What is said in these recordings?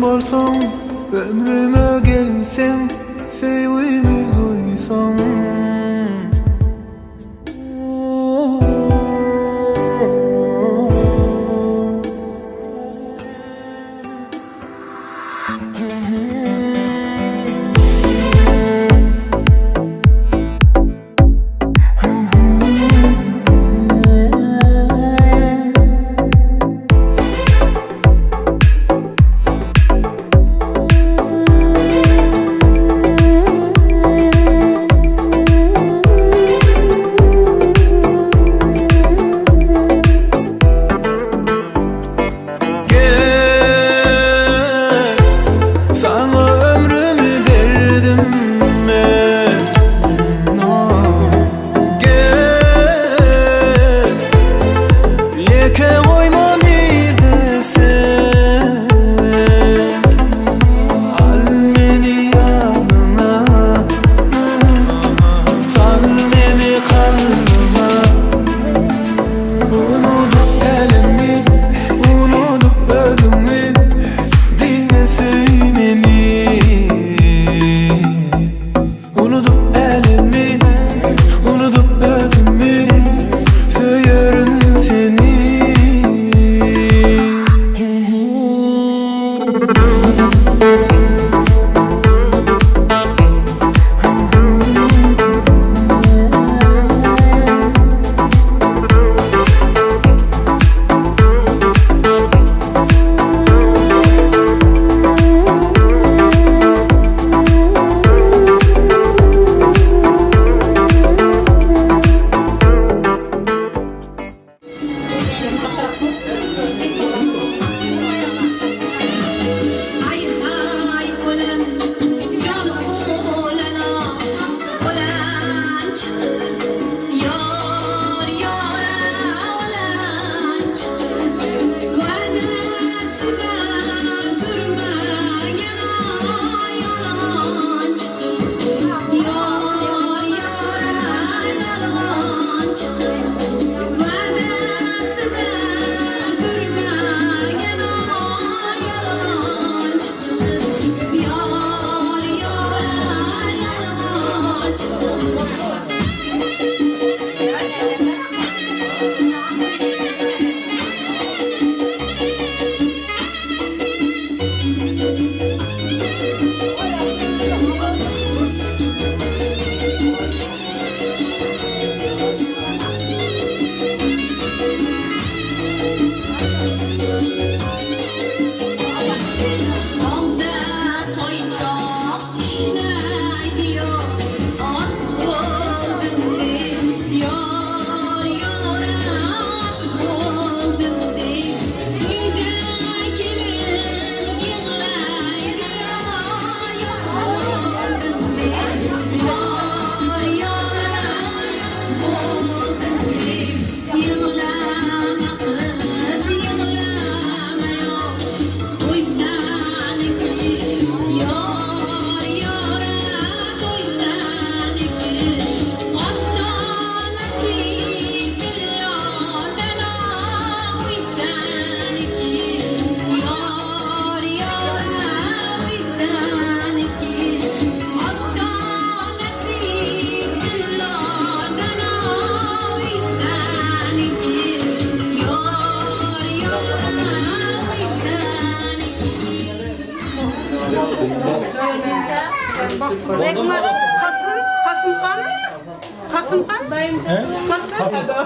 varsan, ömrüme gelsen, sevgimi duysan.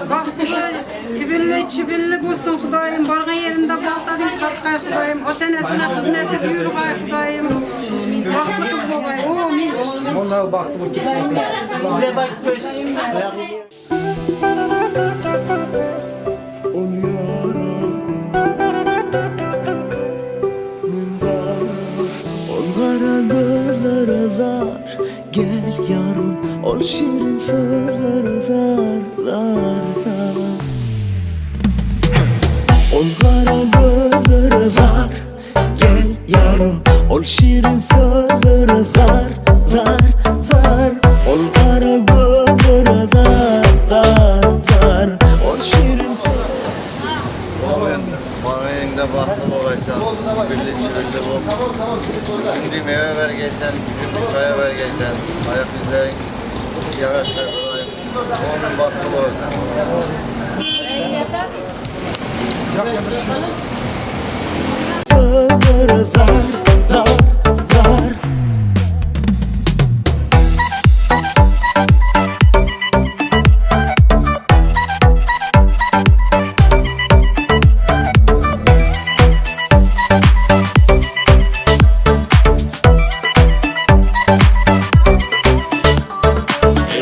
Bak şöyle çibilli bulsun Xudayım, barğın yerinde baltadım katkay Xudayım, o tenesine hizmeti buyuruk ay Xudayım. Baktı kız babayım, o min. Onlar baktı bu gitmesine. Bize bak göz. Gel yarım, ol şirin sözler zar zar. Ol kara gözler zar. Gel yarım, ol şirin sözler zar zar. Ol kara gözler zar. Ol şirin sözler. Bana elinde baktım olacaksın, birli çivilli bu. Şimdi meyve vergeysen, şimdi saya vergeysen, ayak izlerin, yavaşlar bulayım. Onun baktım olacaksın. Sözleri zar, zar, zar.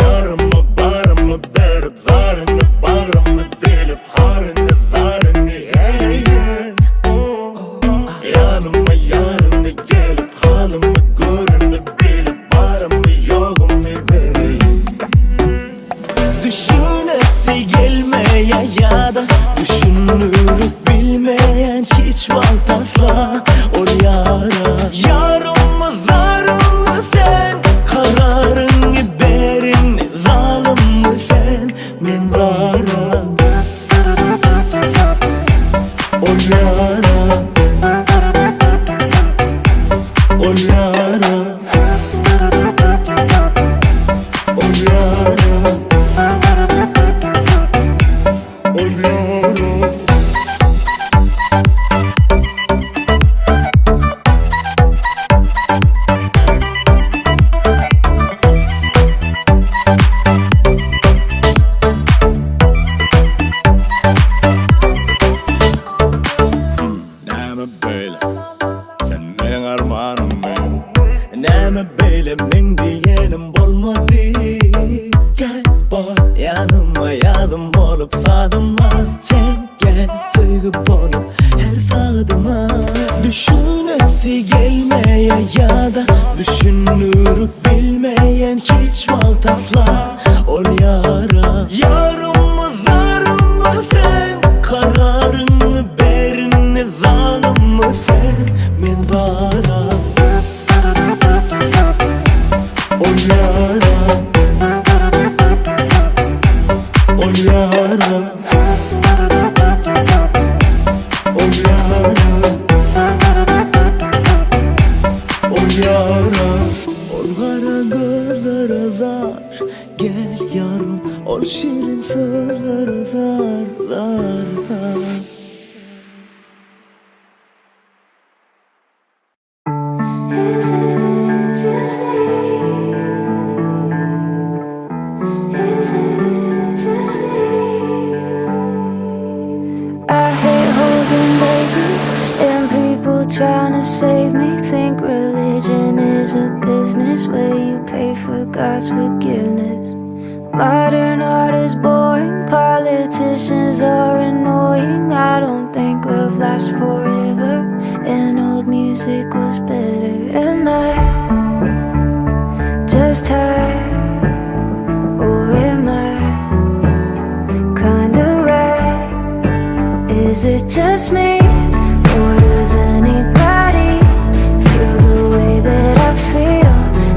Yarımı barımı berip zarını bağrımı delip harını zarını hey hey. Yanıma yarını gelip halımı görünü bilip varımı yoğumu vereyim. Düşünesi gelmeye ya da düşünürük bilmeyen hiç valtasla ol yara. Yarımı zarımı sen, kararını berin, zalim mi sen, men zara. Ol yara, ol yara, ol yara, ol yara. Neme böyle, sen benim armağanım benim. Neme böyle, men diyenim olmadı. Gel bak yanıma yardım olup sadıma. Sen gel sevgi olup her saadıma. Düşünesi gelmeye ya da düşünürük bilmeyen hiç valtasla ol yara. Yarımı zarımı sen, kararını berini, zalim mi sen, men zara. Ol yara, ol yara, ol yara, ol yara. Ol kara gözlere zar, gel yarım, ol şirin sözlere zar, zar, zar. I hate holding babies and people trying to save me. Think religion is a business where you pay for God's forgiveness. Modern art is boring, politicians are annoying. I don't think love lasts forever, and old music was better. Am I just tired, or am I kinda right? Is it just me, or does anybody feel the way that I feel?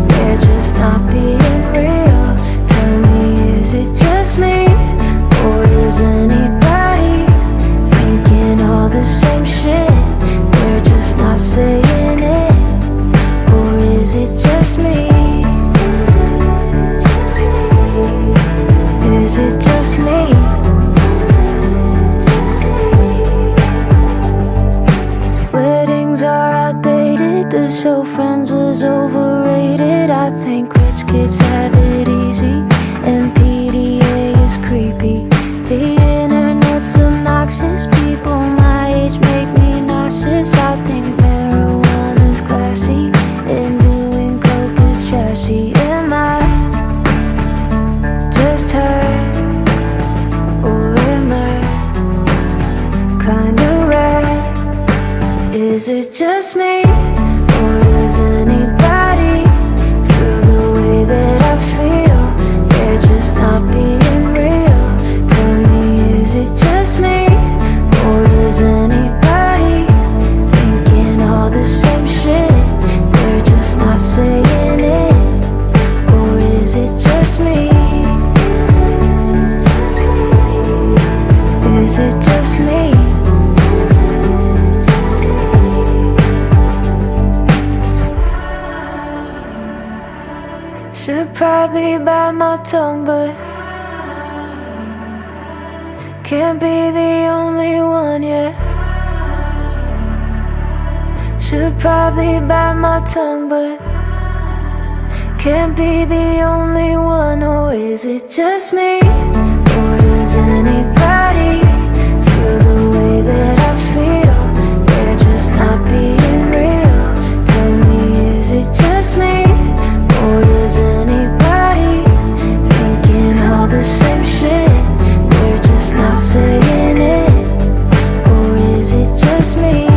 They're just not being real. Tell me, is it just me, or is anybody thinking all the same shit? They're just not saying it, or is it just me? Is it just me? Weddings are outdated, the show Friends was overrated. I think rich kids have it easy, and PDA is creepy. The internet's obnoxious, people my age make me nauseous. I think marijuana's classy, and doing coke is trashy. Am I just tired, or am I kinda right? Is it just me, or does anybody feel the way that I feel? They're just not being real. Tell me, is it just me, or is anybody thinking all the same shit? They're just not saying it, or is it just me? Is it just me? probably bite my tongue, but can't be the only one, yeah. Should probably bite my tongue, but can't be the only one. Or is it just me? Or does anybody feel the way that I feel? They're just not being real. Tell me, is it just me? Or does anybody thinking all the same shit? They're just not saying it. Or is it just me?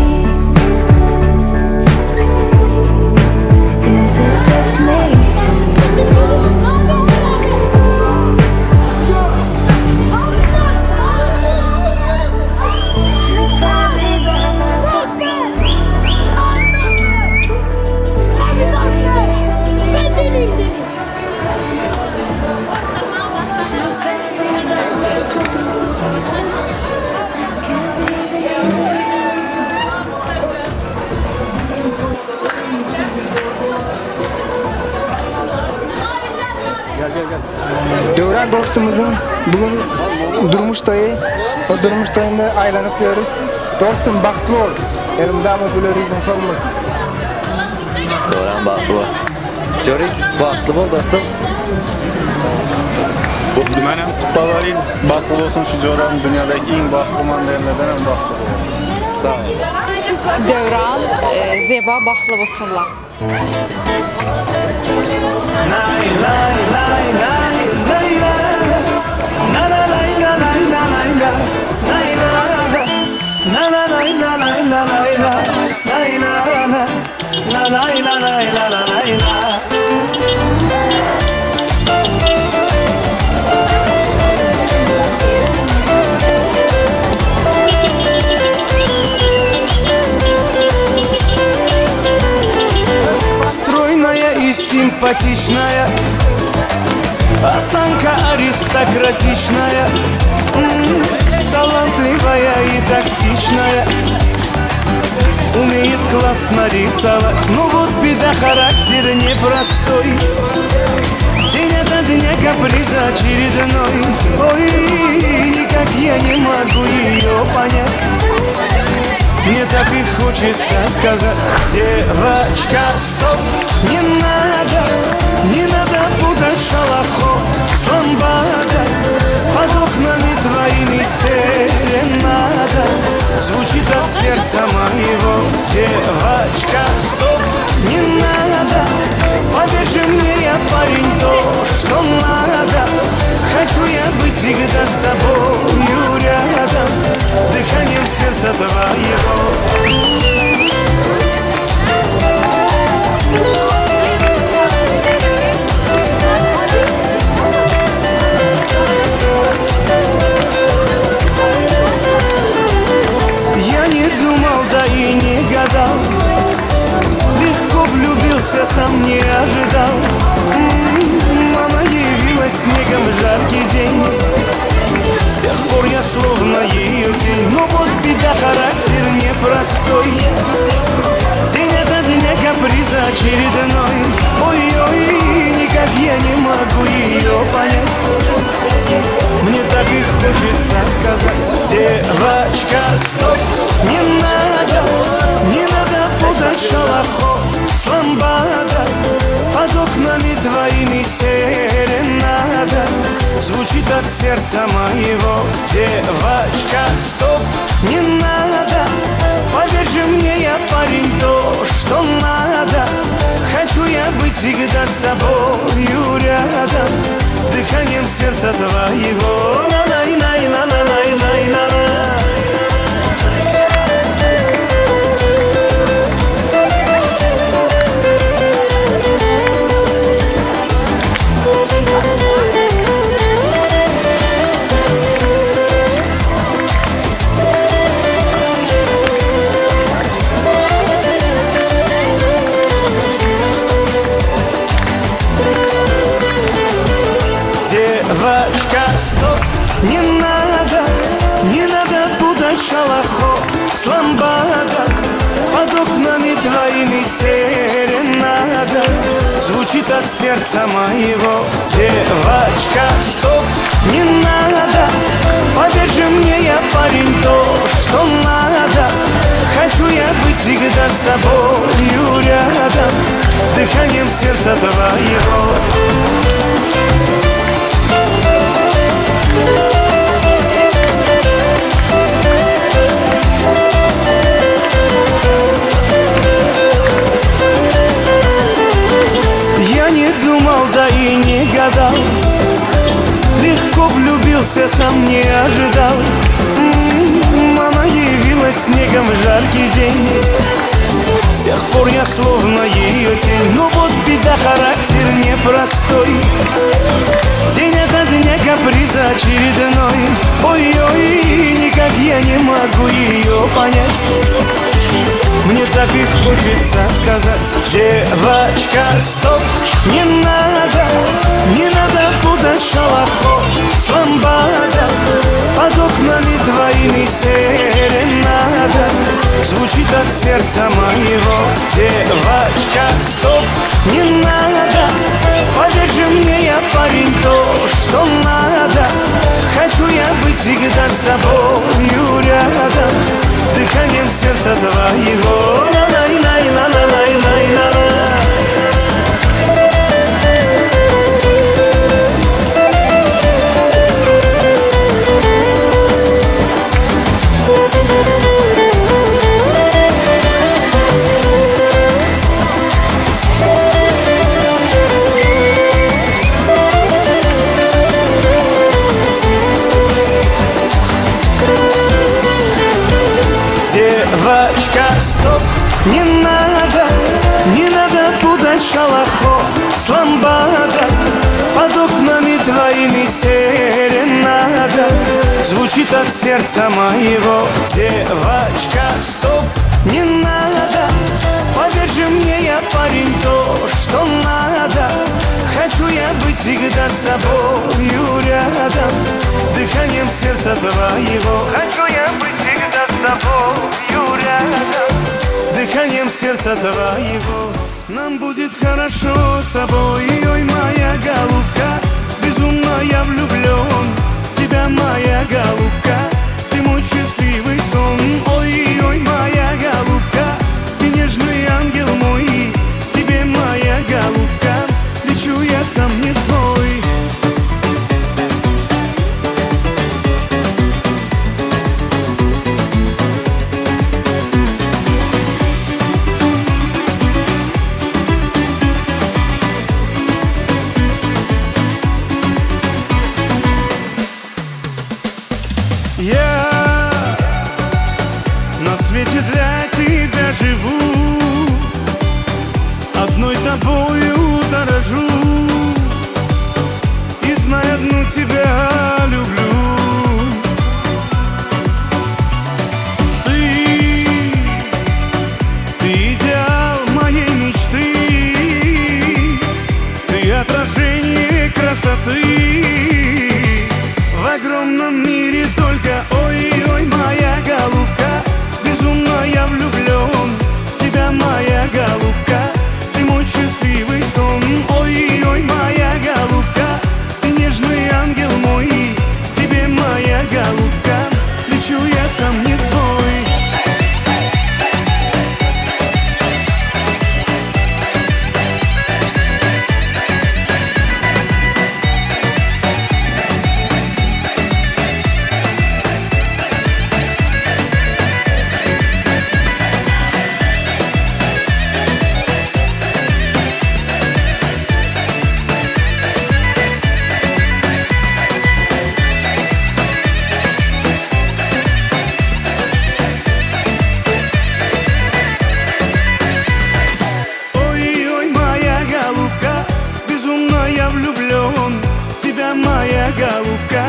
Is it just me? Dovran dostumuzun bugün durmuş toyu. O durmuş toyunda aylanıp yiyoruz. Dostum baktlı ol. Elimde ama böyle rizin sormasın. Dovran baklı ol. Jorik baklı ol dostum. Benim tıppalarıyım baklı olsun şu coğrafyanın dünyadaki en baklı mandalinlerden en baklı ol. Sağ ol. Dovran, Zibo baklı olsunlar. Стройная и симпатичная, осанка аристократичная, талантливая и тактичная, умеет классно рисовать. Ну вот беда, характер непростой, день ото дня каприз очередной. Ой, никак я не могу ее понять. Мне так и хочется сказать: девочка, стоп, не надо путать шалоход с ламбадой. Под окнами твоими серенада звучит от сердца моего. Девочка, стоп, не надо, поверь же мне, я парень, то, что надо. Хочу я быть всегда с тобою рядом, дыханием сердца твоего. Я не думал, да и не гадал, легко влюбился, сам не ожидал. Мама явилась снегом в жаркий день, с тех пор я словно ее тень. Но вот беда, характер непростой, день ото дня каприз очередной. Ой-ой, никак я не могу ее понять. Мне так и хочется сказать: девочка, стоп, не надо путать шалоход с ламбадой. Под окнами твоими серенада звучит от сердца моего. Девочка, стоп, не надо, поверь же мне, я парень, то, что надо. Хочу я быть всегда с тобою рядом, дыханием сердца твоего. Девочка, стоп, не надо путать шалоход с ламбадой. Под окнами твоими серенада звучит звучит от сердца моего. Девочка, стоп, не надо, поверь же мне, я парень, то, что надо. Хочу я быть всегда с тобою рядом, дыханием сердца твоего. Я не думал, да и не гадал, легко влюбился, сам не ожидал. Она явилась снегом в жаркий день, с тех пор я словно ее тень. Но вот беда, характер непростой, день ото дня каприза очередной. Ой-ой, никак я не могу ее понять. Мне так и хочется сказать: девочка, стоп, не надо путать шалахо с ламбадо. Под окнами твоими серенада звучит от сердца моего. Девочка, стоп, не надо, поверь же мне, я парень, то, что надо. Хочу я быть всегда с тобою рядом, дыханием сердца твоего. Девочка, стоп, не надо путать шалахо с ламбадо. Под окнами твоими серенада звучит от сердца моего. Девочка, стоп, не надо, поверь же мне, я парень, то, что надо. Хочу я быть всегда с тобою рядом, дыханием сердца твоего. Хочу я быть всегда с тобою рядом, дыханием сердца твоего. Нам будет хорошо с тобой, ой, моя голубка. Безумно я влюблен в тебя, моя голубка. Ты мой счастливый сон, ой, ой, моя голубка. Ты нежный ангел мой, тебе, моя голубка, лечу я сам не свой. Я на свете для тебя живу, одной тобою дорожу, и знай, одну тебя люблю. Ты идеал моей мечты, ты отражение красоты. В огромном мире только, ой-ой, моя голубка. Безумно я влюблен в тебя, моя голубка. Ты мой счастливый сон, ой-ой, моя голубка. Ты нежный ангел мой, тебе, моя голубка, лечу я сам не свой. Моя голубка,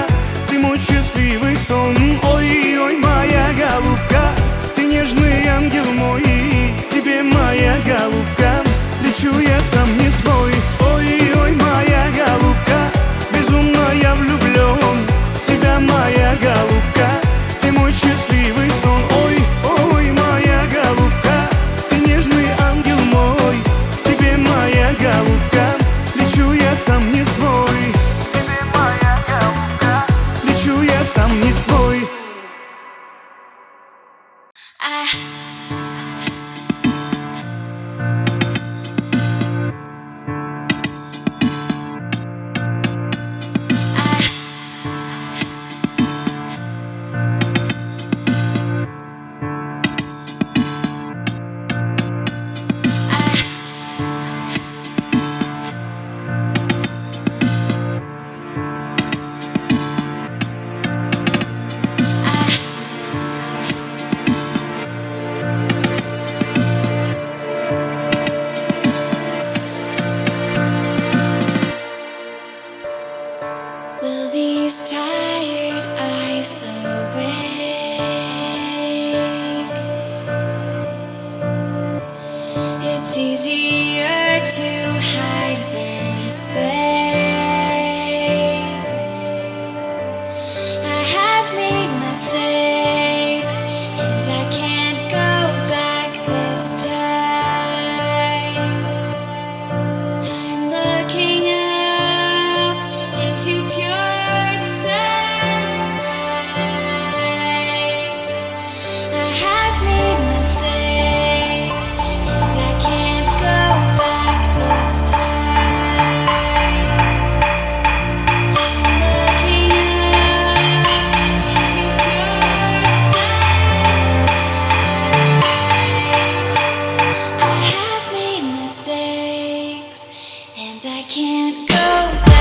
ты мой счастливый сон, ой-ой, моя голубка. Ты нежный ангел мой, тебе, моя голубка, лечу я сам не свой. Ой-ой, моя голубка, безумно я влюблен в тебя, моя голубка. Ты мой счастливый сон, ой-ой, моя голубка. Ты нежный ангел мой, тебе, моя голубка, Will these tired eyes awake? It's easier to hide than say. I have made mistakes and I can't go back this time. I'm looking up into pure sunlight. I have made mistakes and I can't go back this time. I'm looking up into pure sunlight. I have made mistakes and I can't go back.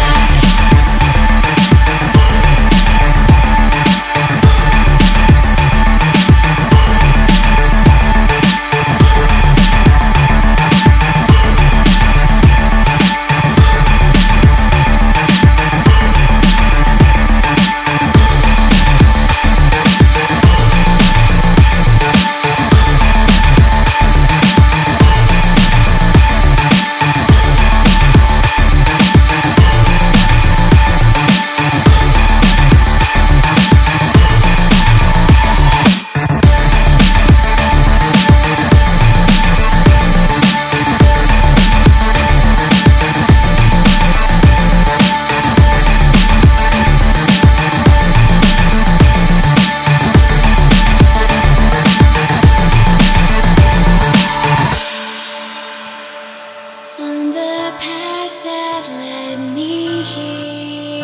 On the path that led me here,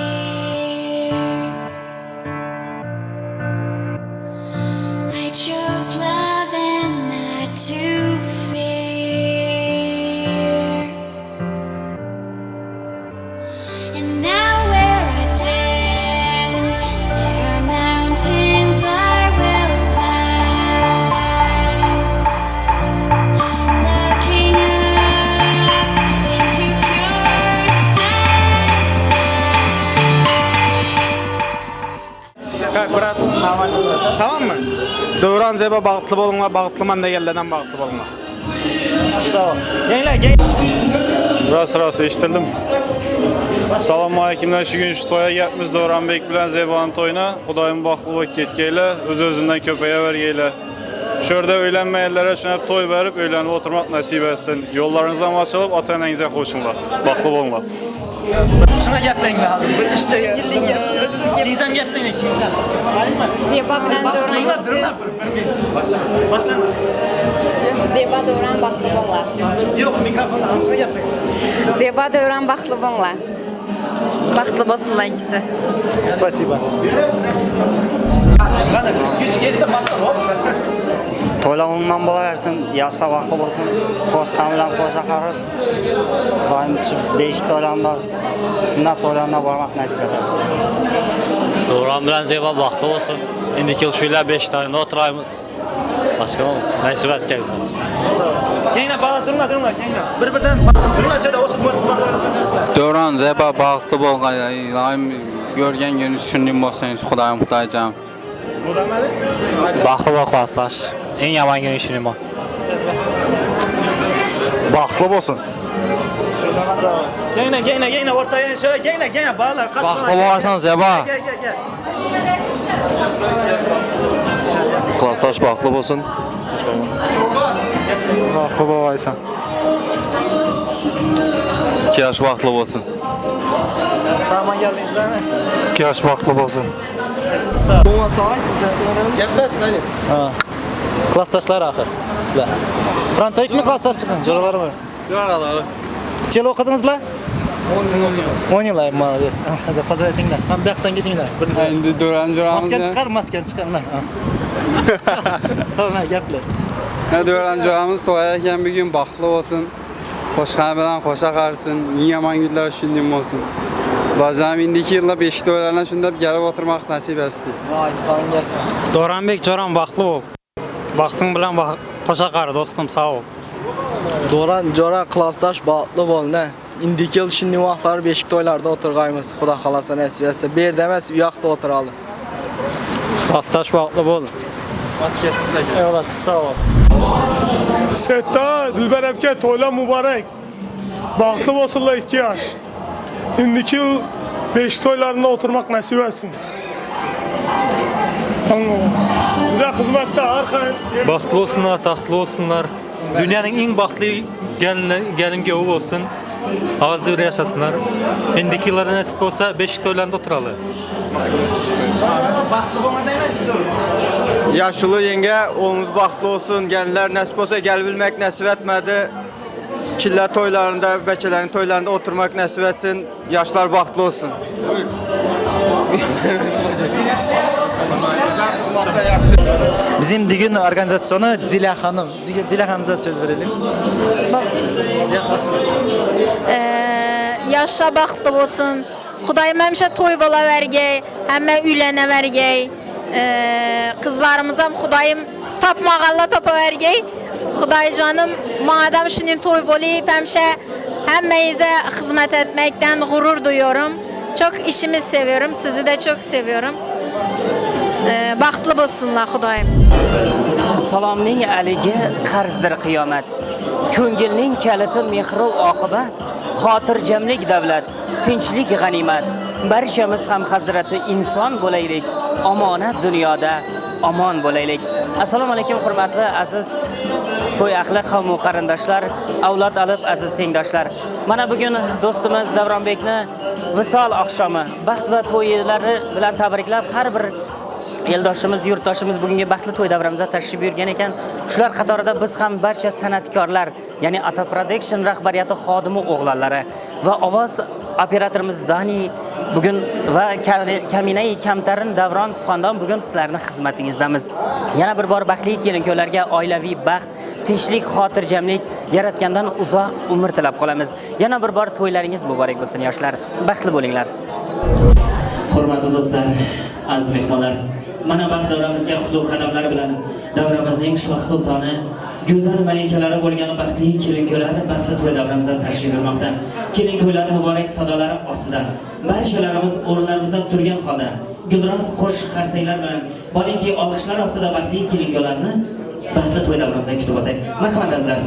I chose love and not to fear. And now where I stand, there are mountains I will climb. I'm looking up into pure sunlight. Bırak, tamam mı? Dovran Zibo bağıtlı bolunla, bağıtlı man da yerlerden bağıtlı bolunla. Sağ ol. Gel. Sırası iştirdim. Salamu aleykümler, şu gün şu toya gelmiş Dovran Bek bilen Zibo'nun toyuna. Kudayım baklı vakit getkeyle, öz-özünden köpeğe vergeyle. Şurada öğlenmeyellere şuna toy verip öğlenip oturmak nasip etsin. Yollarınızdan açılıp ata-enenize koşunlar. Baklı bolunlar. Şuna gitmen lazım. İşte ikizem gitmen ikizem. Zeba bilen Dovran ikisi. Basın. Zeba Dovran baklı bonlar. Yok mikrofonu ansına gitmen. Zeba Dovran baklı bonlar. Baklı basınlar ikisi. Спасибо. Bana güç geldi de baktım hop. Toylamından bolaversin, yasa vakti bolsun, koşkan bilen koşa karır. Benim 5 toylamda, sünnet toylamda barmak nasip ederiz. Dovran bilen Zibo vakti olsun. İndiki yıl şöyle 5 tane oturayımız. Başka mı? Nasip edeceğiz. Yine bağla durma yine. Birden durma şöyle olsun boş pazar. Dovran Zibo bağlı bolğan, daim görgen günü düşündüğüm bolsun, Xudayım Xudaycam. Baklı baklaslar. En yaman gün işini bu. Baklı bolsun. Yine ortaya şöyle yine bağlar. Baklı bolarsan Zibo. Gel. Klaslaş baklı bolsun. Baklı bolaysan. 2 yaş baklı bolsun. Sağıma geldiniz değil mi? 2 yaş baklı bolsun. Sağ ol. Gel lan. Klastaşlar axır. Sizler. Fronta ilk mi klastaş çıkın? Joralar mı? Joralar. Çel okudunuzlar? 10 yıl ayım malades. Hazır pazar etingler. Ben beyaktan gitingler. Endi Dovran joramız. Masken çıkar lan. Tamam gaplar. Ne Dovran joramız toyayken bir gün baxtlı olsun. Qo'shqani bilan qo'sha qarsın. Eng yomon kunlar shunday olsun. Ba'zan indiki yilda 5 to'ylardan shunda kelib o'tirmoq nasib etsin. Voy, xonim gelsin. Dovranbek joram vaqtli ol. Vaqting bilan qo'sha qar do'stim, sağ ol. Dovran jora klastaş bağlı bolna. İndiki yıl şimdi vaqtlar beşik toylarda oturğaymiz. Xudo xolasa nasib etsa. Bir yerda emas, u yoqda o'tiralı. Klastaş vaqtli bo'l. Maskasizlar. Eyvallah, sağ ol. Setta, Dilber Ebke, toyla mübarek. Baktlı basılla 2 yaş. İndiki yıl 5 toylarında oturmak nasip etsin. Bize hizmette arkayın. Baxtlı olsunlar, taxtlı olsunlar. Dünyanın en baxtlı gelin göğü olsun. Ağızlı yaşasınlar. İndiki yıllarda nasip olsa 5 toylarında oturalı. Yaşlı yenge, oğlumuz baxtlı olsun. Gelinler nasip olsa gelebilmek nasip etmedi. Killer toylarında, bekelerin toylarında oturmak nasip etsin. Yaşlar baxtlı olsun. Bizim düğün organizasyonu Zila Hanım. Zila Hanım'a söz verelim. Yaşa baxtlı olsun. Xudayım həmişə toy bola vergey, həmmə üylənə vergey. Kızlarımıza Xudayım tapmağalla tapa vergey. Xuday canım, madem şunun toy bolayıp həmişə həmməyizə xidmət etməkdən gurur duyuyorum. Çok işimi seviyorum, sizi de çok seviyorum. Baxtlı bolsunlar Xudayım. Salomning aligi qarzdir qiyomat. Ko'ngilning kaliti mehru oqibat. Xotirjamlik davlat, tinchlik g'animat. Barchamiz ham hazrati inson bo'laylik. Omonat dunyoda omon bo'laylik. Assalomu alaykum hurmatli aziz to'y ahli qavm va qarindoshlar, avlod olib aziz tengdoshlar. Mana bugun do'stimiz Davronbekni visol oqshomi, baxt va to'ylari bilan tabriklab har bir eldoshimiz, yurtdoshimiz bugungi baxtli to'y davramizga tashrif buyurgan ekan. Shular qatorida biz ham barcha san'atkorlar, ya'ni Ata Production rahbariyati xodimi o'g'lonlari va ovoz operatorimiz Dani bugun va Kaminai Kamtarin Davron Suxandon bugun sizlarni xizmatingizdamiz. Yana bir bor baxtli kelin-kuylarga oilaviy baxt, tinchlik, xotirjamlik yaratgandan uzoq umr tilab qolamiz. Yana bir bor to'ylaringiz muborak bo'lsin yoshlar. Baxtli bo'linglar. Hurmatli do'stlar, aziz mehmonlar, mana baxt davramizga xudo qadamlari bilan davramizning shoh sultoni, go'zal malikalari bo'lgan baxtli kelin-kuylar baxtli to'y davramizga tashrif buyurmoqda. Kelin to'ylari muborak sadolari ostida barchalarimiz o'rnlarimizdan turgan holda gulroz xo'sh qarsaklar bilan boringki olqishlar ostida baxtli kelin-kuylarni baxtli to'y davramizga kutib olsak. Marhamat azizlar.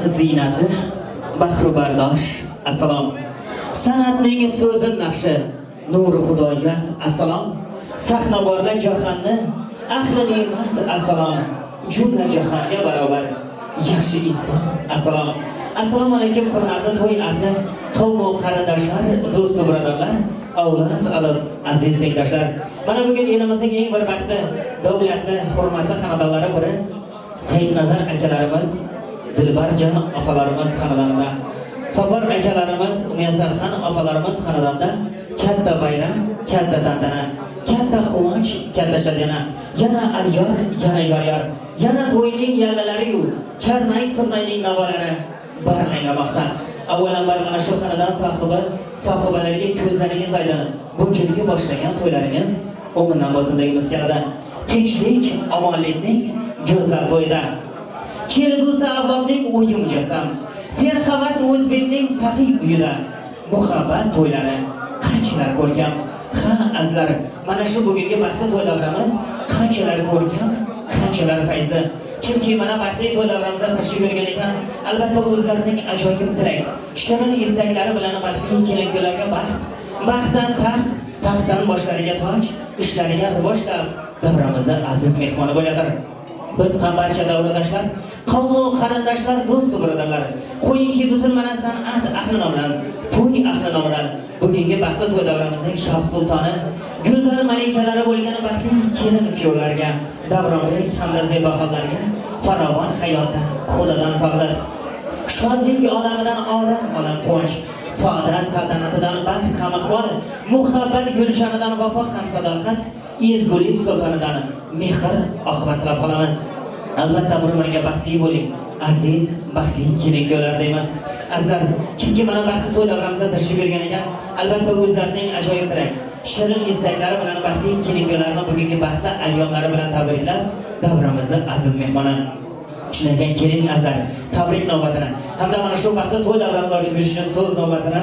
ziynati, bahru bardosh, assalom. San'atning so'zi naqshi, nuri xudoyat, assalom. Sahna borlar jahonni, ahli ne'mat, assalom. Jumla jahonga barobar, yaxshi inson, assalom. Assalomu alaykum hurmatli to'y ahli, qavm qarindoshlar, do'st birodarlar, avlod alib aziz tengdoshlar. Mana bugun elimizning eng bir vaqti davlatli, hurmatli xonadonlari biri Saidnazar akalarimiz, Dilbarjon opalarimiz xonadonida, Safar akalarimiz, Muyassarxon opalarimiz xonadonida katta bayram, katta tantana, katta quvonch, katta shadana. Yana alyor, yana yoryor, yana to'yning yallalari-yu, karnay surnayning navolari barlangamoqda. Avvalambor mana shu xonadon sohibalariga ko'zlaringiz aydin. Bu kungi boshlagan to'ylaringiz o'ngdan bo'lsin degimiz keladi. Tinchlik, omonlikning go'zal to'yida. Kelgusi avlodning o'yi mujassam, sen havas o'zbekning saxiy uyida. Muhabbat to'ylari qanchalar ko'rkam. Ha, azlar, mana shu bugungi vaqtda to'y davramiz qanchalar ko'rkam, qanchalar fayzli. Chunki mana vaqtli to'y davramizda tashrif buyurgan ekan, albatta o'zlarining ajoyib tilak, shirin istaklari bilan vaqtli kelin-kuylarga baxt, baxtdan taxt, taxtdan boshlariga toj, ishlariga rivoj davramizda aziz mehmoni bo'ladir. Biz ham barcha davradoshlar, qavm qarindoshlar, do'st birodarlar, qo'yingki butun mana san'at ahli nomidan, to'y ahli nomidan bugungi baxtli to'y davramizning shoh sultoni, go'zal malikalari bo'lgan baxtli kelin-kuylarga, davronbek hamda zebaxonlarga farovon hayotda, xudodan sog'lik, shodlik olamidan olam quvonch, saodat saltanatidan baxt ham ahvol, muhabbat gulshanidan vafo ham sadoqat, ezgulik sultonidan mehr oqibat tilab qolamiz. Albatta bir-biriga baxtli bo'ling, aziz baxtli kelin-kuylar deymiz. Azizlar, kimki mana baxtli to'y davramizda tashrif buyurgan ekan, albatta o'zlarining ajoyib tilak, shirin istaklari bilan baxtli kelin-kuylarni bugungi baxtli ayyomlari bilan tabriklab, davramizda aziz mehmoni shundan keyin keling azizlar, tabrik navbatini hamda mana shu vaqtda to'y davramizni ochib berish uchun so'z navbatini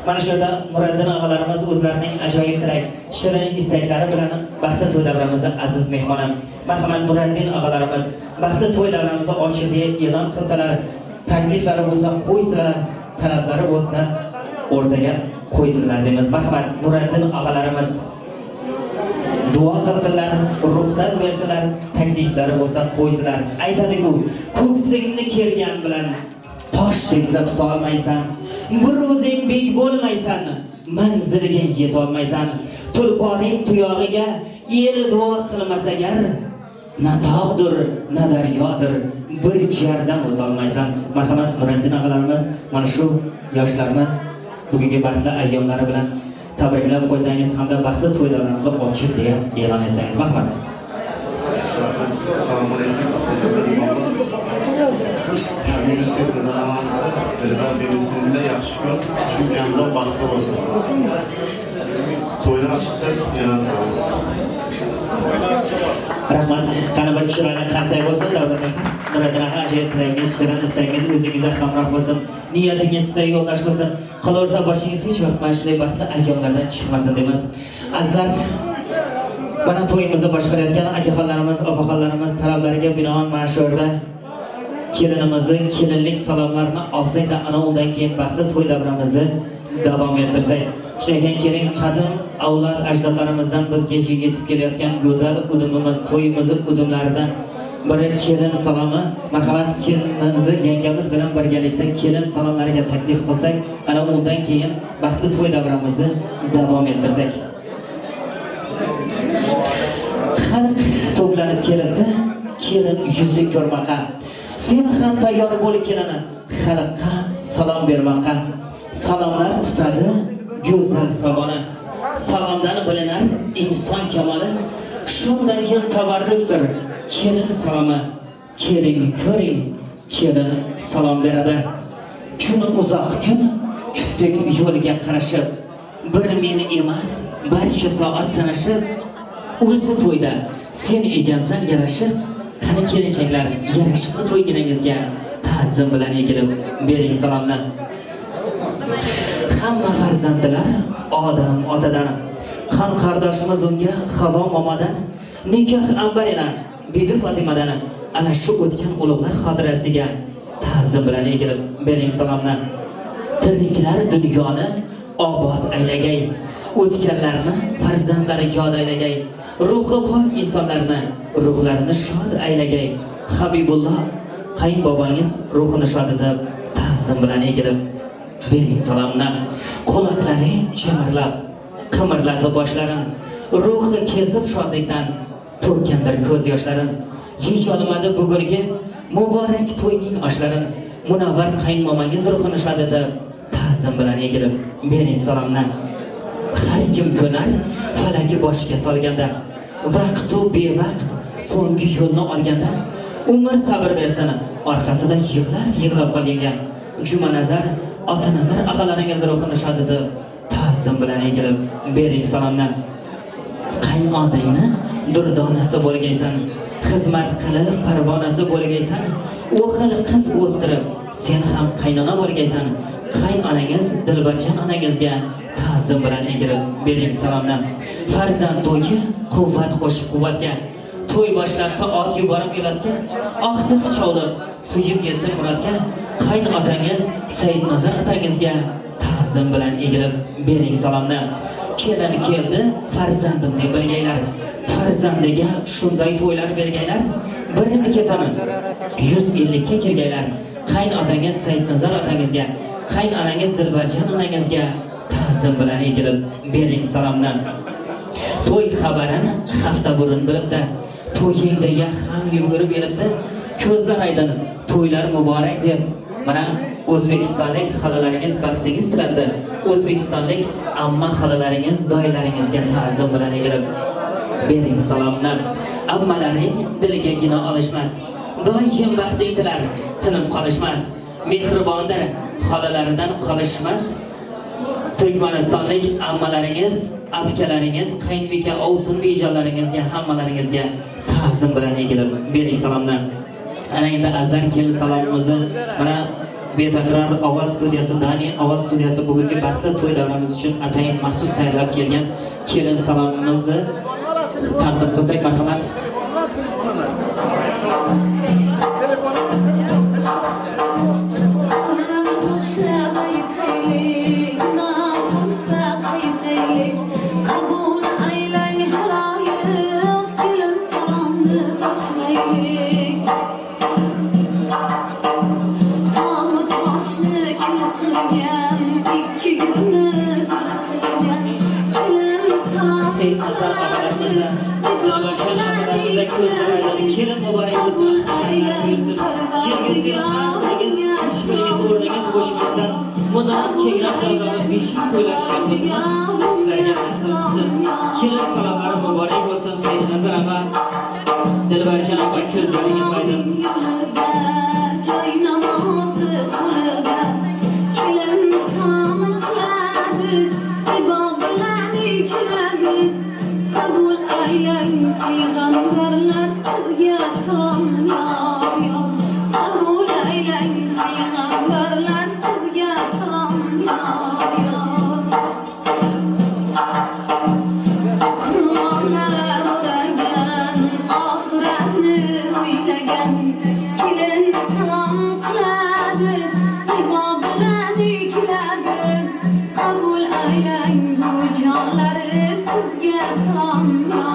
mana shu yerda Nuriddin og'alarimiz o'zlarining ajoyib tilak, shirin istaklari bilan vaqtda to'y davramizda aziz mehmoni, marhamat Nuriddin og'alarimiz vaqtda to'y davramizni ochiq deb e'lon qilsalar, takliflari bo'lsa qo'ysalar, talablari bo'lsa o'rtaga qo'ysinlar deymiz. Marhamat Nuriddin og'alarimiz duo qilsinlar, ruxsat bersalar, takliflari bo'lsa qo'ysinlar. Aytadi-ku, ko'ksingni kergan bilan tosh teksa tuta olmaysan, bir o'zing bek bo'lmaysan, manziliga yeta olmaysan. Tulporing tuyog'iga el duo qilmas agar, na tog'dir, na daryodir, bir jardan o'ta olmaysan. Marhamat Nuriddin og'alarimiz mana shu yoshlarni bugungi baxtli ayyomlari bilan tabriklab qo'ysangiz hamda baxtli to'y davramizni ochiq deya e'lon etsangiz. Marhamat. Assalomu alaykum. Shuninchi setda namamizda dilbar bevositada yaxshi kun, shu kamzor baxtli bo'lsin. To'yni ochiqda e'lon qilamiz. Rahmat. Qani bir chiroyli qarsak bo'lsin davlatdoshlar. Nuriddin aka ajoyib tilagingiz, shirin istagingiz o'zingizga hamroh bo'lsin. Niyatingiz sizga yo'ldosh bo'lsin. Qolaversa boshingiz hech vaqt mana shunday baxtli ayyomlardan chiqmasin deymiz. Azizlar, mana to'yimizni boshqarayotgan akaxonlarimiz, opaxonlarimiz talablariga binoan mana shu yerda kelinimizni kelinlik salomlarini olsak-da, ana undan keyin baxtli to'y davramizni davom ettirsak. Shundan keyin qadim avlod ajdodlarimizdan bizga yetib kelayotgan go'zal udumimiz, to'yimizni udumlaridan biri kelin salomi. Marhamat kelinimizni yangamiz bilan birgalikda kelin salomlariga taklif qilsak, ana undan keyin baxtli to'y davramizni davom ettirsak. Xalq to'planib kelibdi, kelin yuzi ko'rmoqqa. Sen ham tayyor bo'l kelini, xalqqa salom bermoqqa. Salomlar tutadi go'zal saboni. Salomdan bilinar inson kamoli. Shundan keyin tabarrukdir kelin salomi. Kelin ko'ring, kelin salom beradi. Kun uzoq kun kutdik yo'liga qarashib, bir meni emas, barcha soat sanashib, o'zi to'yda sen ekansan yarashib, qani kelinchaklar yarashibli to'yginangizga ta'zim bilan egilib bering salomni. Hamma farzandlar odam otadan, qon qardoshimiz unga Havo momadan, nikoh ambarina Bibi Fotimadan, ana shu o'tgan ulug'lar xotirasiga ta'zim ta'zim bilan egilib bering salomni. Tiriklar dunyoni obod aylagay, o'tganlarni farzandlari yod aylagay, ruhi pok insonlarni ruhlarini shod aylagay. Habibulloh qayn bobangiz ruhini shod etib ta'zim bilan egilib bering salomni. Quloqlari chemirlab qimirlatib boshlarin, ruhi kezib shodlikdan to'kkandir ko'z yoshlarin. Yey olmadi bugungi muborak to'yning oshlarin, munavvar qayn momangiz ruhini shod etib ta'zim bilan egilib bering salomni. Har kim ko'nar falaki boshga solganda, vaqtu bevaqt so'nggi yo'lni olganda, umr sabr bersana orqasida yig'lab qolganga. Juma nazar, ota nazar aqalaringiz ruhini shod etib ta'zim bilan egilib bering salomni. Qayn otangni durdonasi bo'lgaysan, xizmat qilib parvonasi bo'lgaysan, o'g'il qiz o'stirib sen ham qaynona bo'lgaysan. Qayn onangiz dilbarchan onangizga ta'zim bilan egilib bering salomni. Farzand to'yi quvvat qo'shib quvvatga, to'y boshlabda ot yuborib yo'latga, oqtiq chovlib suyib yetsin murodga. Qayn otangiz Saidnazar otangizga ta'zim bilan egilib bering salomni. Kelin keldi farzandim deb bilgaylar, farzandiga shunday to'ylar bergaylar. Birini ketani 150 ga kirgaylar. Qayn otangiz Saidnazar otangizga, qayn onangiz Dilbarjon onangizga ta'zim bilan egilib bering salomni. To'y xabarini hafta burun bilibdi, to'yingdagi ham yugurib elibdi. Ko'zlar aydin, to'ylar muborak deb mana O'zbekistonlik xalalaringiz baxtingiz tilabdi. O'zbekistonlik amma xalalaringiz doylaringizga ta'zim bilan egilib bering salomni. Ammalaring diliga gina olishmas, doim baxting tilar, tinim qolishmas. Mehribondir, xolalaridan qolishmas. Turkmanistonlik ammalaringiz, afkalaringiz, qaynbeka, ovsin bejonlaringizga, hammalaringizga ta'zim bilan egilib bering salomni. Ana endi azdan kelin salomimizni mana betakror ovoz studiyasi, Dani ovoz studiyasi bugungi baxtli to'y davramiz uchun atayin maxsus tayyorlab kelgan kelin salomimizni taqdim qilsak marhamat. Kelin muborak bo'lsin, kelgisi ishbiringiz o'rningiz bo'shmasdan bundan kengroq davomida 5 yil to'ylarga sizlarga qilsin. Kelin salomlari muborak bo'lsin. Saidnazar aka, Dilbarjon aka, ko'zlaringiz aydin. Peygamberler sizge salom ya ya. Kabul eyleyin peygamberler sizge salom ya ya. Kurbanlar o'ragan, oxiratni o'ylagan, kelin salom qiladi, ibo bilan keladi. Kabul eyleyin bu jonlari sizge salom ya.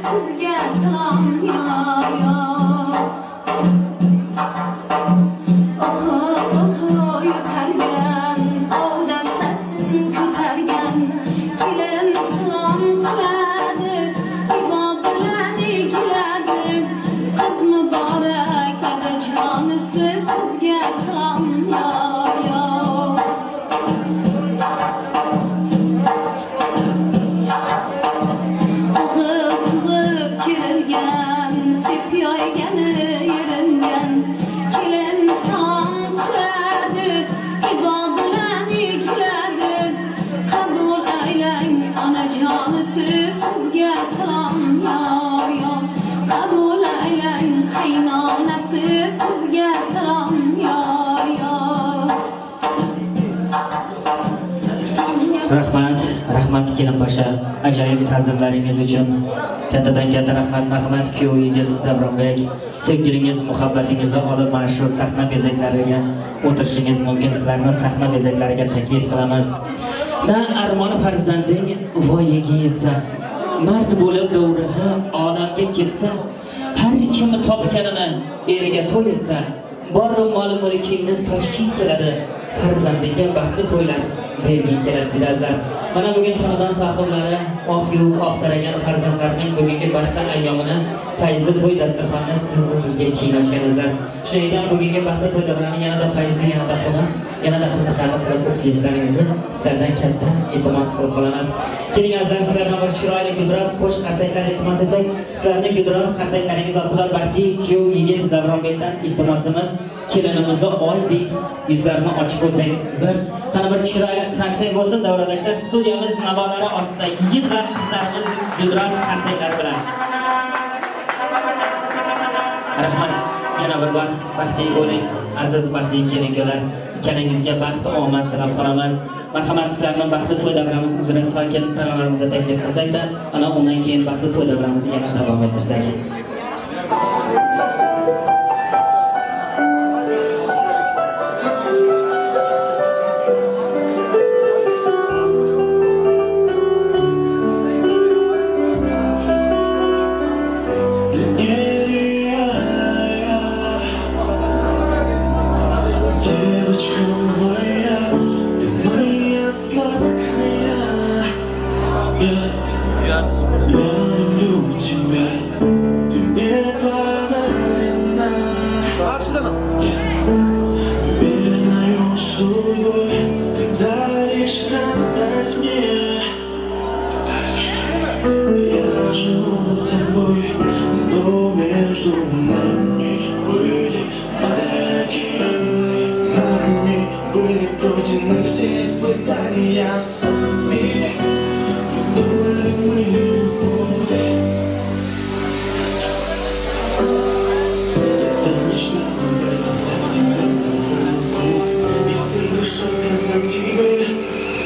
Sizge salom ya ya. Oh yotargan, ovdastasin ko'targan, kelin salom qiladi, ibo bilan keladi. Qiz muborak onajonisi sizge salom ya ya. Sizge salom ya ya. Kabul eyleyin qaynonasi sizge salom ya ya. Rahmat Rahmat kelin paşa, ajoyib ta'zimlaringiz uchun. Kattadan katta rahmat, marhamat kuyov yigit Davronbek. Sevgilingiz, muhabbatingizni olib mana shu sahna bezaklariga o'tirishingiz mumkin. Sizlarni sahna bezaklariga taklif qilamiz. Na armoni farzanding voyaga yetsa, mard bo'lib do'rig'i olamga ketsa, har kim topganini eriga to'y etsa, bor mol mulkingni sochging keladi, farzandingga baxtli to'ylar berging keladi deydilar. Mana bugun xonadon sohiblari oq yuvib, oq taragan farzandlarning bugungi baxtli ayyomini, fayzli to'y dasturxonini siz bizga keng ochganingizlar. Shuning ekan bugungi baxtli to'ylarni yanada fayzli, yanada xunuk, yanada qiziqarli qilib o'tkazishlaringizni sizlardan katta iltimos qilib qolamiz. Keling azizlar, sizlardan bir chiroyli guldiroz qo'shiq qarsaklar iltimos etsak, sizlarning guldiroz qarsaklaringiz ostida baxtli kuyov yigit Davronbekdan iltimosimiz, kelinimizni oydek yuzlarini ochib qo'ysangizlar. Qani bir chiroyli qarsak bo'lsin davradoshlar, studiyamiz navolari ostida yigit va qizlarimiz guldiroz qarsaklari bilan. Rahmat. Yana bir bor baxtli bo'ling, aziz baxtli kelinlar. Ikkalangizga baxt, omad tilab qolamiz. Marhamat, sizlarning baxtli to'y davramiz uzra sokin taronalarimizni taklif qilsak-da, ana undan keyin baxtli to'y davramizni yana davom ettirsak.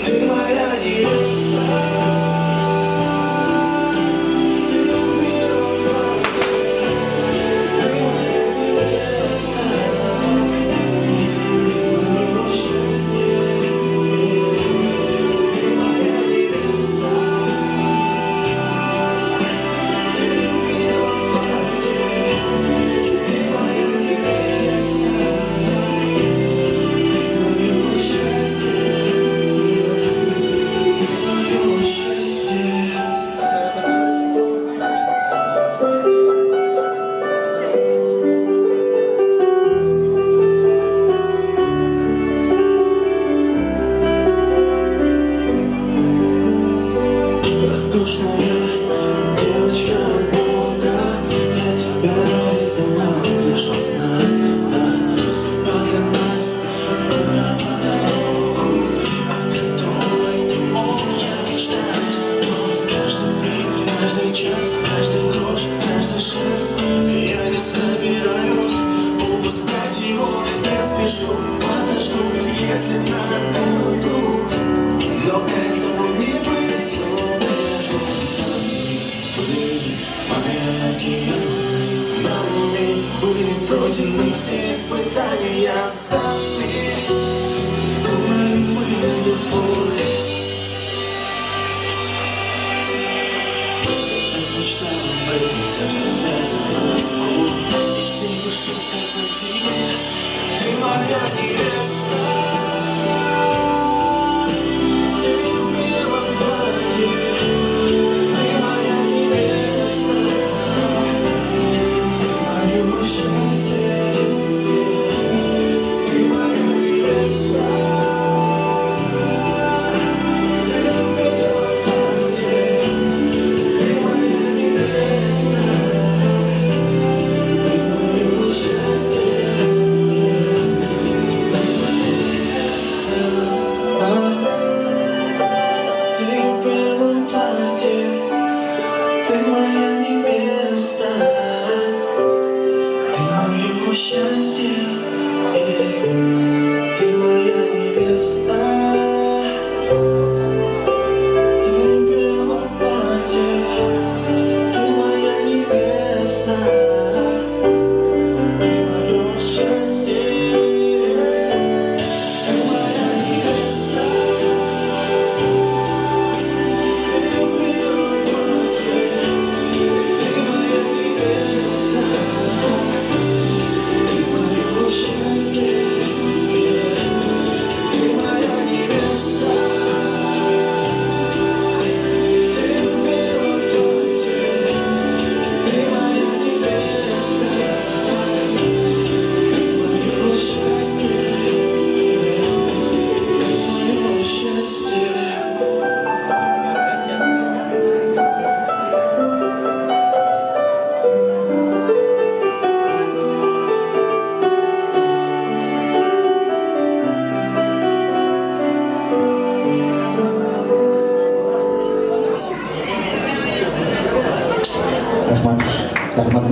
Ты моя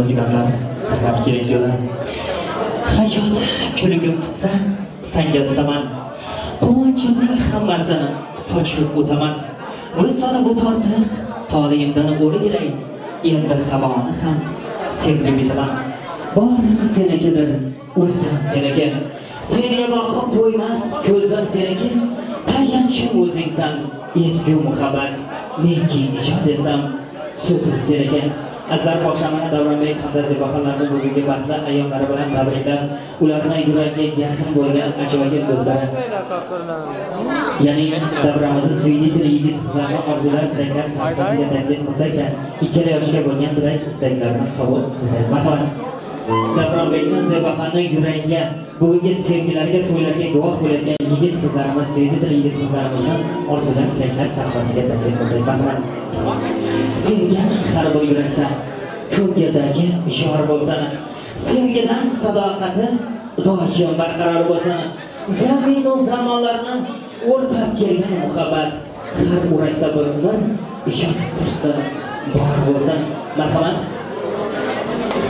muzikantlar, rahmat keraklilar. Hayot kulgim tutsa, senga tutaman. Quvonchimning hammasini sochib o'taman. Visoli bu tortiq, toligimdan o'rgilay. Endi havoni ham sevgim etaman. Borim senikidir, o'zim seniki. Senga boqib to'ymas, ko'zim seniki. Tayanchim o'zingsan, ezgu muhabbat. Neki ijod etsam, so'zim seniki. Azar boshlamani Davronbek hamda Zibo xonlarning bugungi vaqtda ayyomlari bilan tabriklar. Ularni yuragiga yaqin bo'lgan ajoyib do'stlari. Ya'ni davramizni suydi yigit qizlarni orzular, tilaklar sahifasiga taklif qilsak-da, ikkala yoshga bo'lgan tilak istaklarini qabul qilsak. Marhamat. Davronbekning Zibo xonning yuragiga, bugungi sevgilariga, to'ylarga guvoh bo'layotgan yigit qizlarimiz, suydi yigit qizlarimizning orzular, tilaklar sahifasiga taklif qilsak. Marhamat. Sevgan har bir yurakda ko'ngildagi ishora bo'lsin. Sevgidan sadoqati doim barqaror bo'lsin. Zamin va zamonlarni o'rtab kelgan muhabbat har yurakda bir ishon tursin, bor bo'lsin. Marhamat.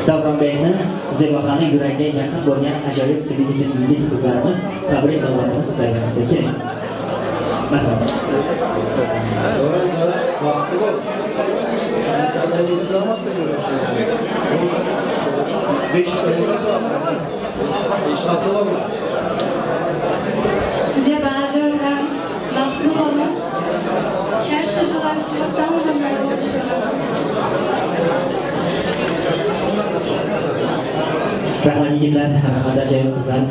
Davronbekni Ziboxoni yuragiga yaqin bo'lgan ajoyib sevgili yigit qizlarimiz tabrik navbatini sizlarga kerak. Marhamat. Rahmat yigitlar, rahmat ajoyib qizlar.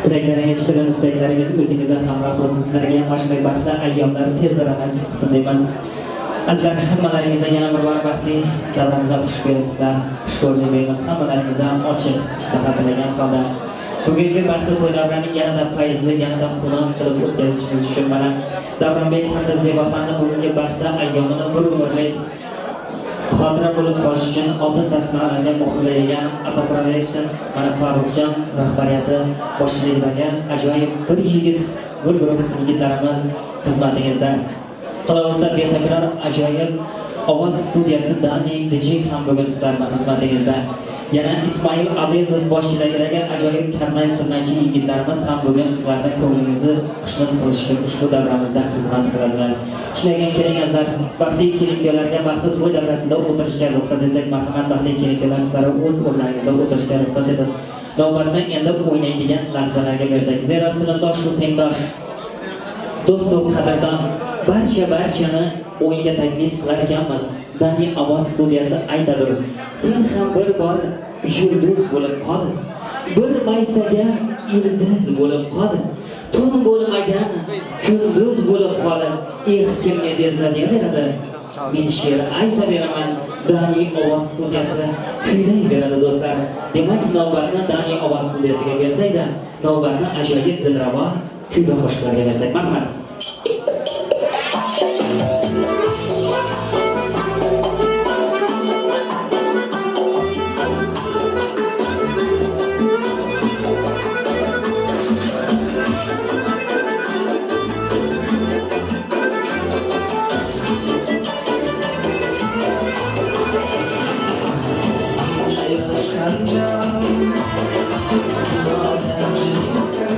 Tilaklaringiz, shirin istaklaringiz o'zingizdan hamroh bo'lsin. Sizlarga ham mashhur baxtli ayyomlar tezda nasib qilsin deymiz. Azizlar, hammalaringizga yana bir bor baxtli davramizga xush kelibsizlar. Xush ko'rdik deymiz. Hammalaringizdan ochiq ishtaha tilagan holda bugungi baxtli to'ylarni yanada fayzli, yanada xunuk qilib o'tkazishimiz uchun mana Davronbek hamda Ziboxonni bugungi baxtli ayyomini bir umrlik xotira bo'lib qolish uchun oltin tasmalarga muhrlagan Auto Production mana Farruxjon rahbariyati boshchiligidagi ajoyib bir yigit, bir guruh yigitlarimiz xizmatingizda. Qolaversa betakror ajoyib ovoz studiyasi Dani DJ ham bugun sizlarning xizmatingizda. Yana Ismoil Abezov boshchiligidagi ajoyib karnay surnaychi yigitlarimiz ham bugun sizlarning ko'nglingizni xushnud qilish uchun ushbu davramizda xizmat qiladilar. Shunday kelingizlar, baxtli kelinlarga baxtli to'y davrasida o'tirishga ruxsat etsak, marhamat baxtli kelinlar sizlar o'z o'rnlaringizda o'tirishga ruxsat etib, navbatni endi o'ynaydigan lahzalarga bersak. Zero sinfdosh va tengdosh, do'st va qadrdon barchani o'yinga taklif qilar ekanmiz. Dani ovoz studiyasi aytadir. Sen ham bir bor yulduz bo'lib qol. Bir maysaga ildiz bo'lib qol. Tun bo'lmagan kunduz bo'lib qol. Kimni desa deyveradi. Men she'r aytaveraman. Dani ovoz studiyasi kuylayveradi do'stlar. Demak, navbatni Dani ovoz studiyasiga bersakda, navbatni ajoyib dilrabo kuy va qo'shiqlarga bersak. Marhamat. Sen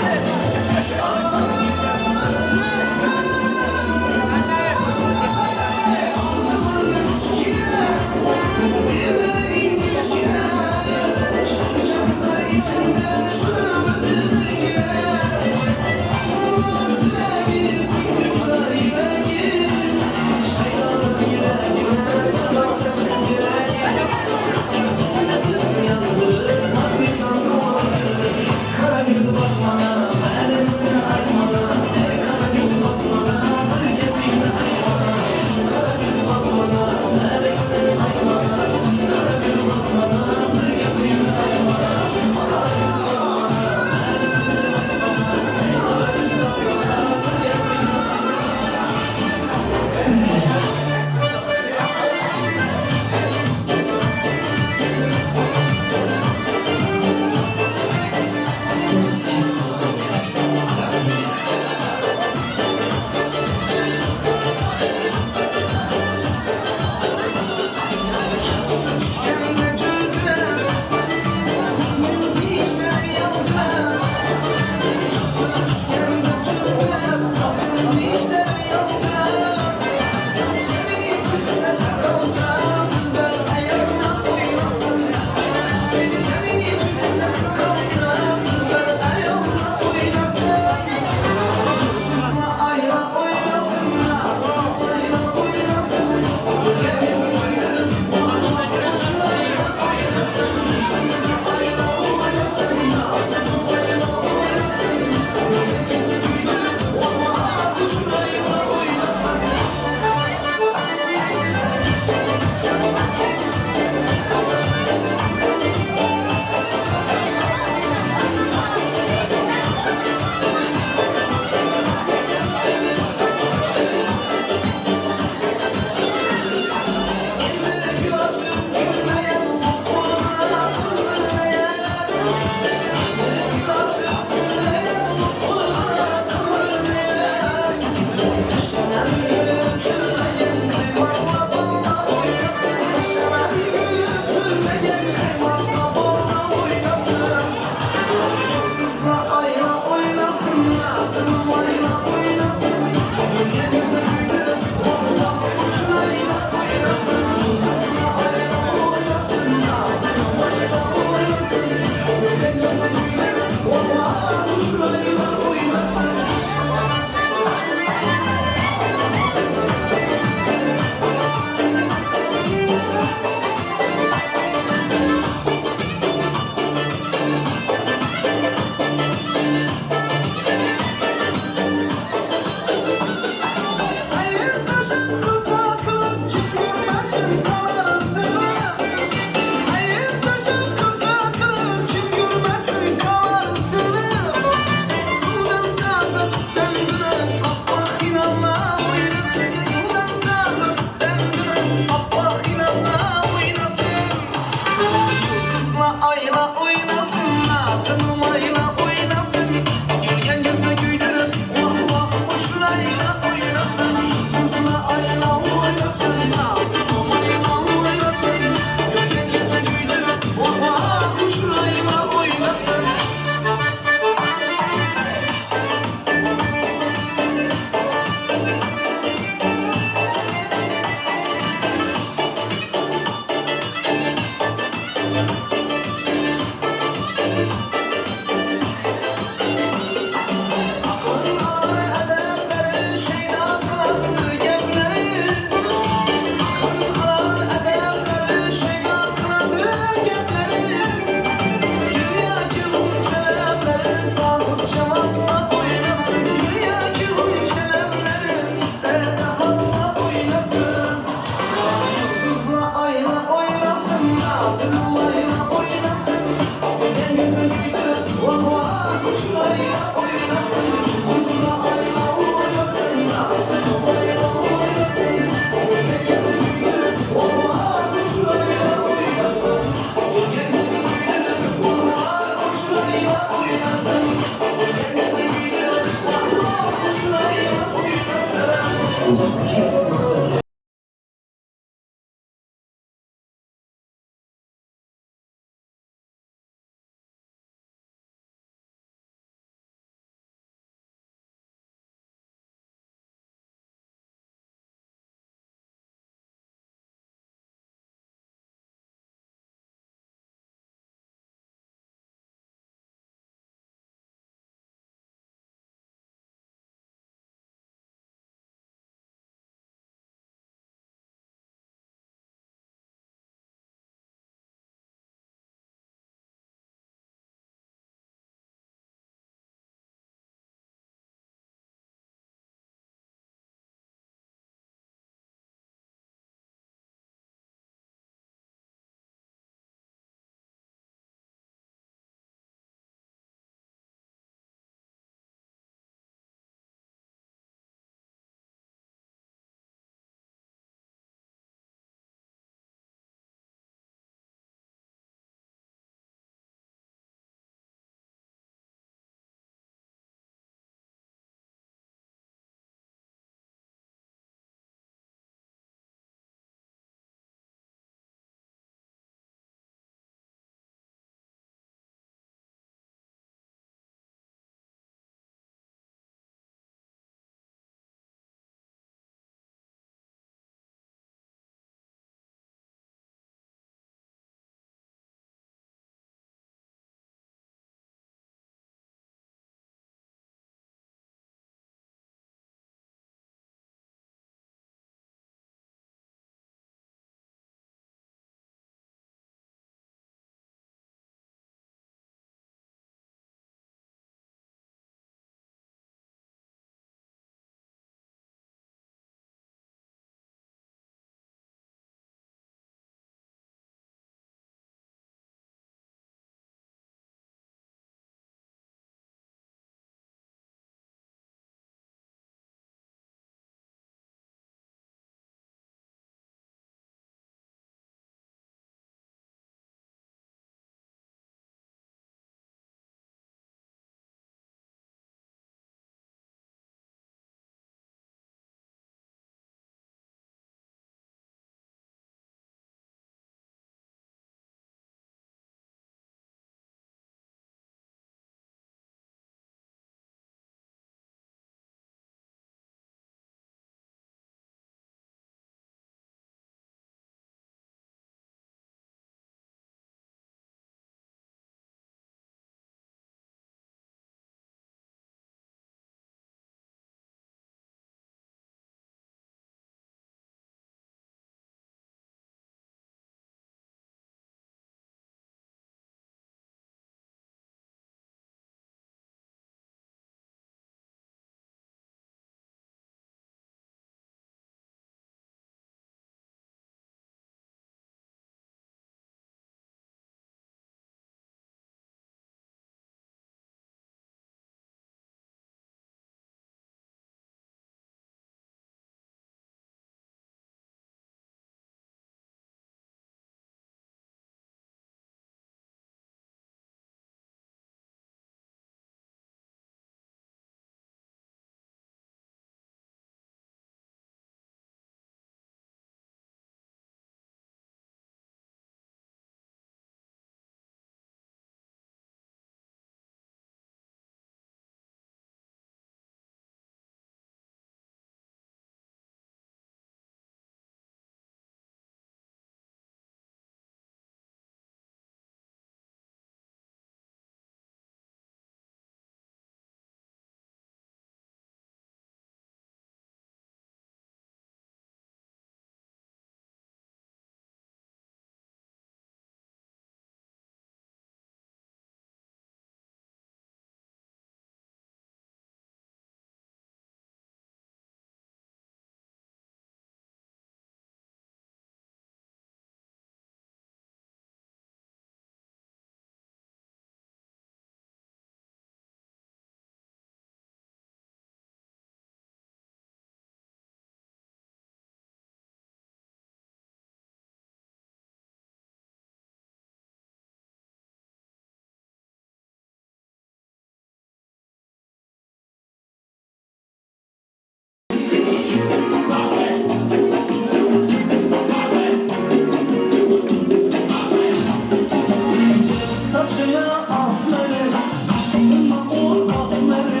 aslanı Aslıma o aslanı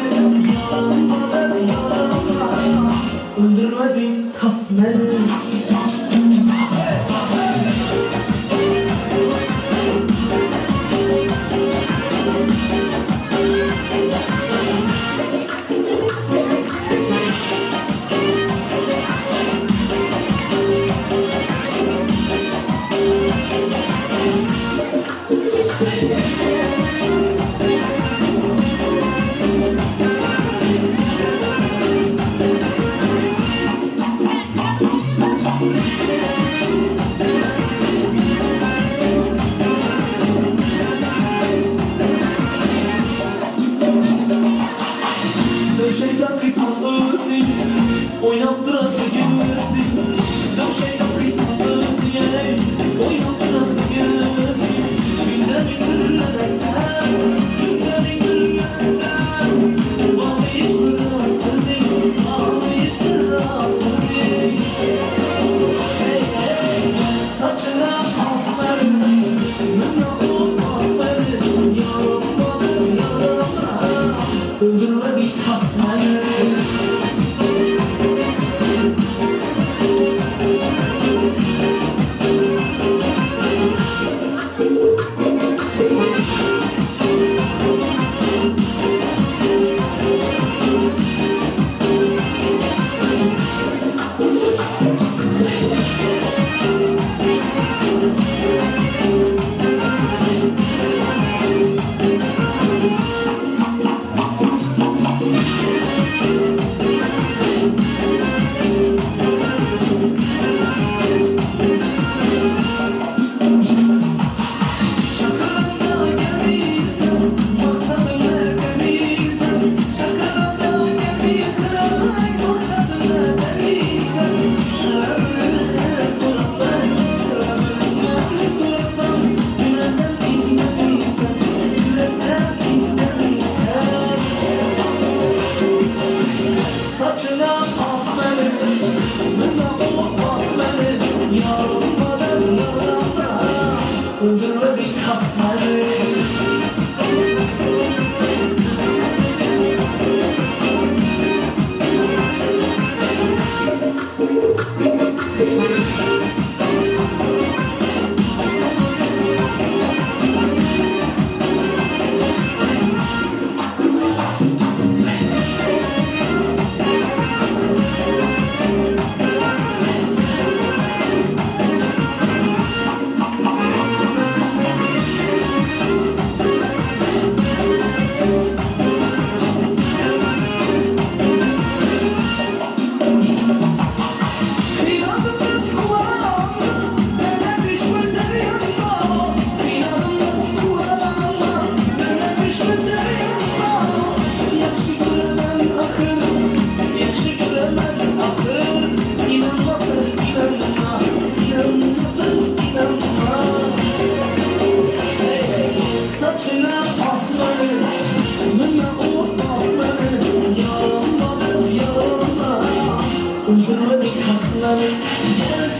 Yalanmadan yalanma Öldürmedin tasmanı Dövşeyden kıysan ırsın Oynattıran da görürsün Dövşeyden kıysan ırsın Oynattıran da görürsün Günde bir gürlenesen Günde bir gürlenesen Bağlayış bir rahatsızın Bağlayış bir rahatsızın Saçına aslanın Yüzüne o aslanın Yalanmadım yalanma Öldürmedik tasmanı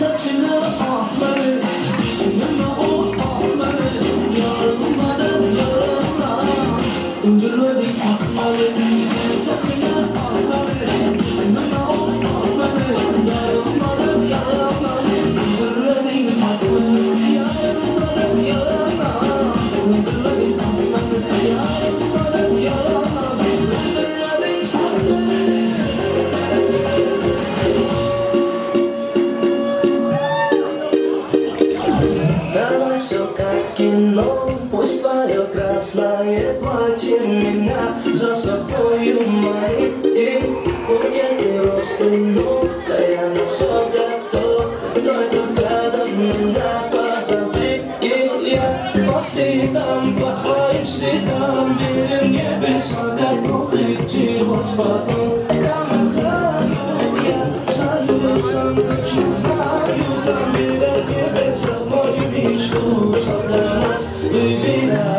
Saçına aslanı, yüzüne o aslanı Yalanmadan yalanma, öldürmedik tasmanı Пусть твое красное платье меня за собою манит И будет и распылено, да я на все готов Только взглядом меня позови И я по следам, по твоим следам Верю в небеса, готов идти хоть потом Камень краю, я знаю, сам точно знаю Там верят небеса в мою мечту, что для нас выбираю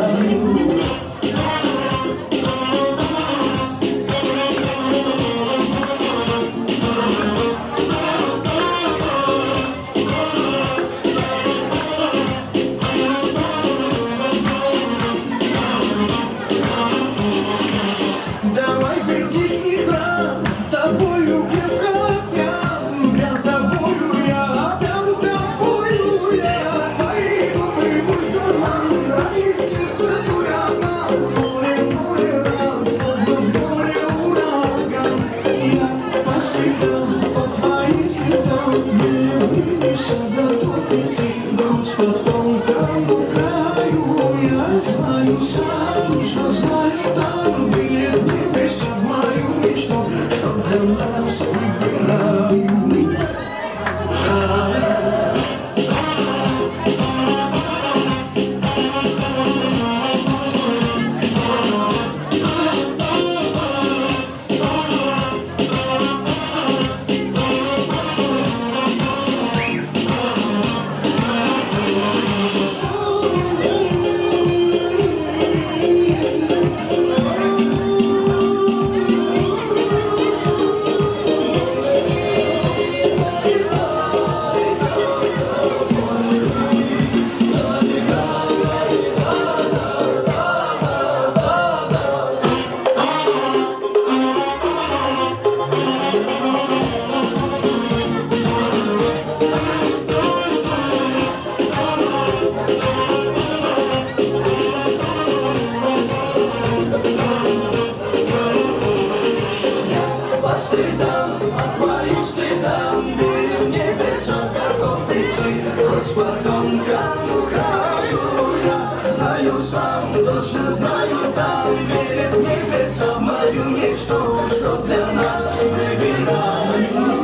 знаю, что знаю, там верит небеса в мою мечту, что для нас выбираю. Точно знаю, там верит небеса в мою мечту, что для нас выбираю.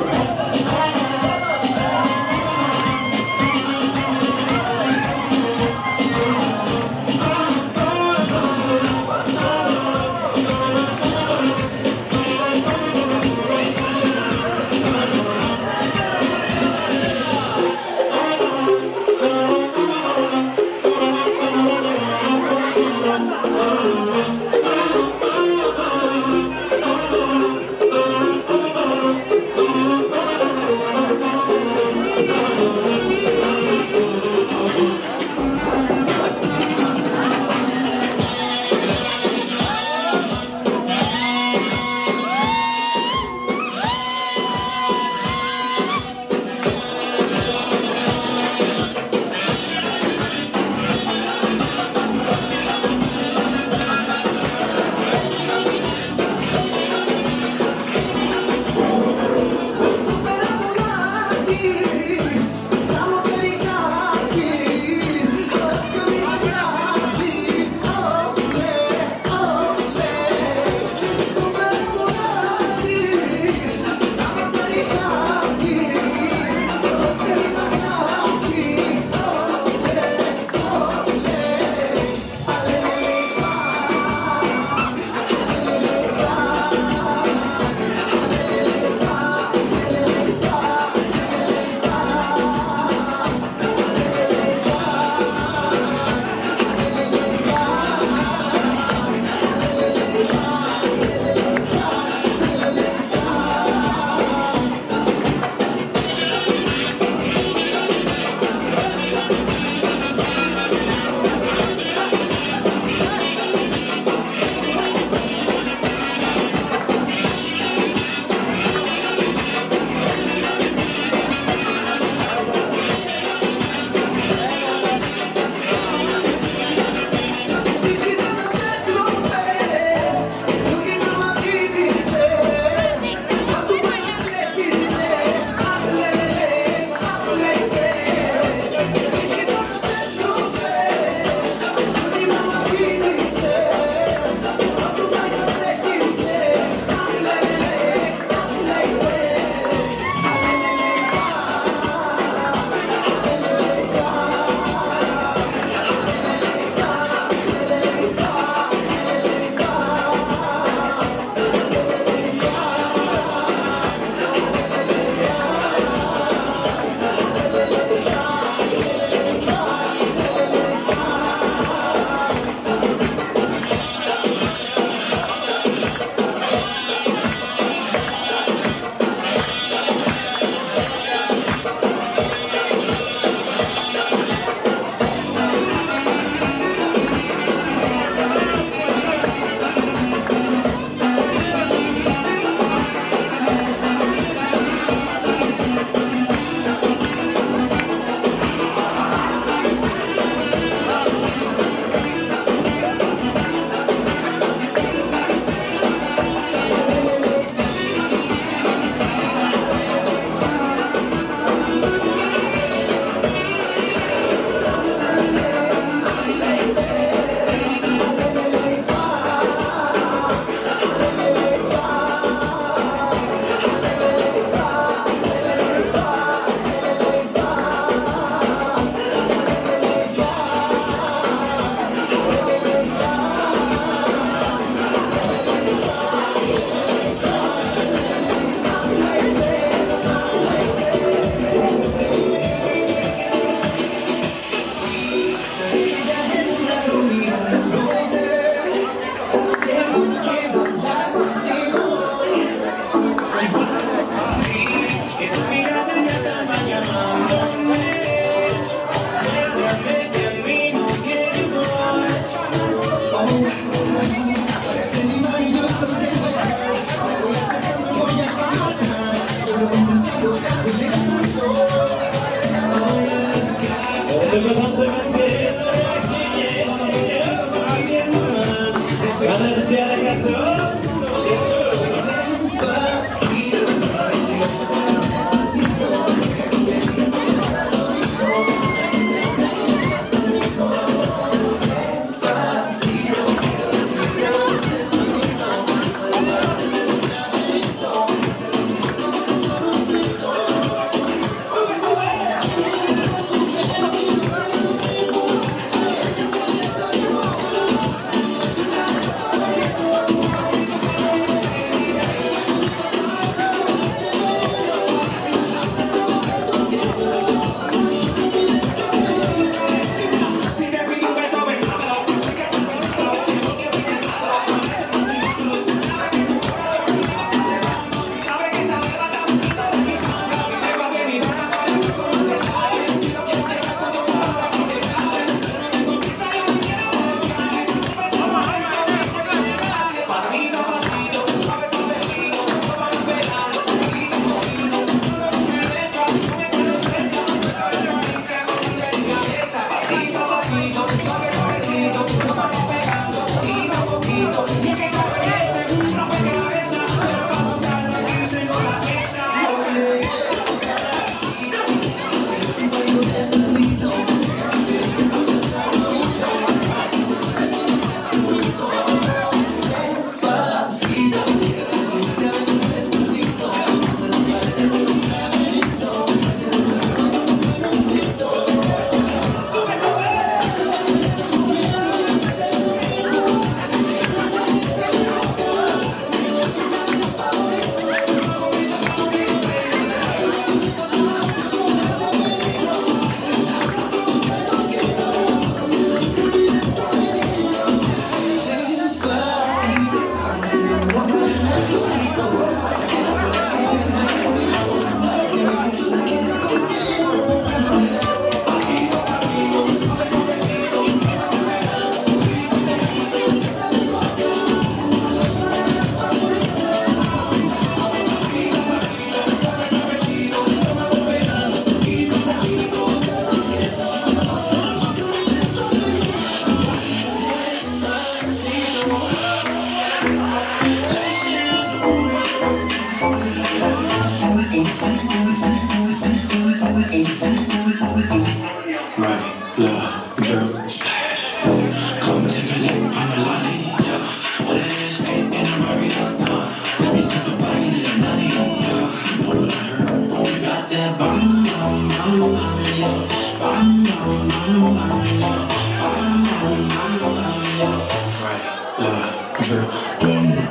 on the lolly, yeah. What it is, fit in a Rari, nah. Let me take a bite of that nutty, yeah. You know what I heard? You got that bomb, bomb, bomb, bomb, yeah. Bomb, bomb, bomb, bomb, yeah. Bomb, bomb, bomb, bomb, yeah. Right, left, drip, on you.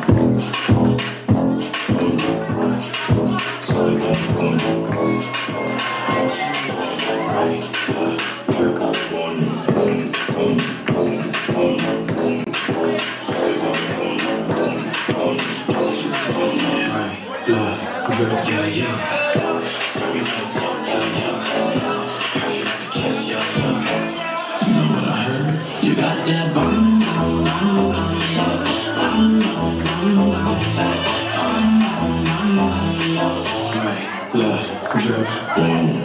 Right, left, drip, on you. Yeah, yeah. Sorry for the talk, yeah, yeah. Pass you like a kiss, yeah, yeah. You know what I heard? You got that bomb, bomb, bomb, bomb, yeah. Bomb, bomb, bomb, bomb, yeah. Bomb, bomb, bomb, bomb, yeah. Right, left, drip, on you.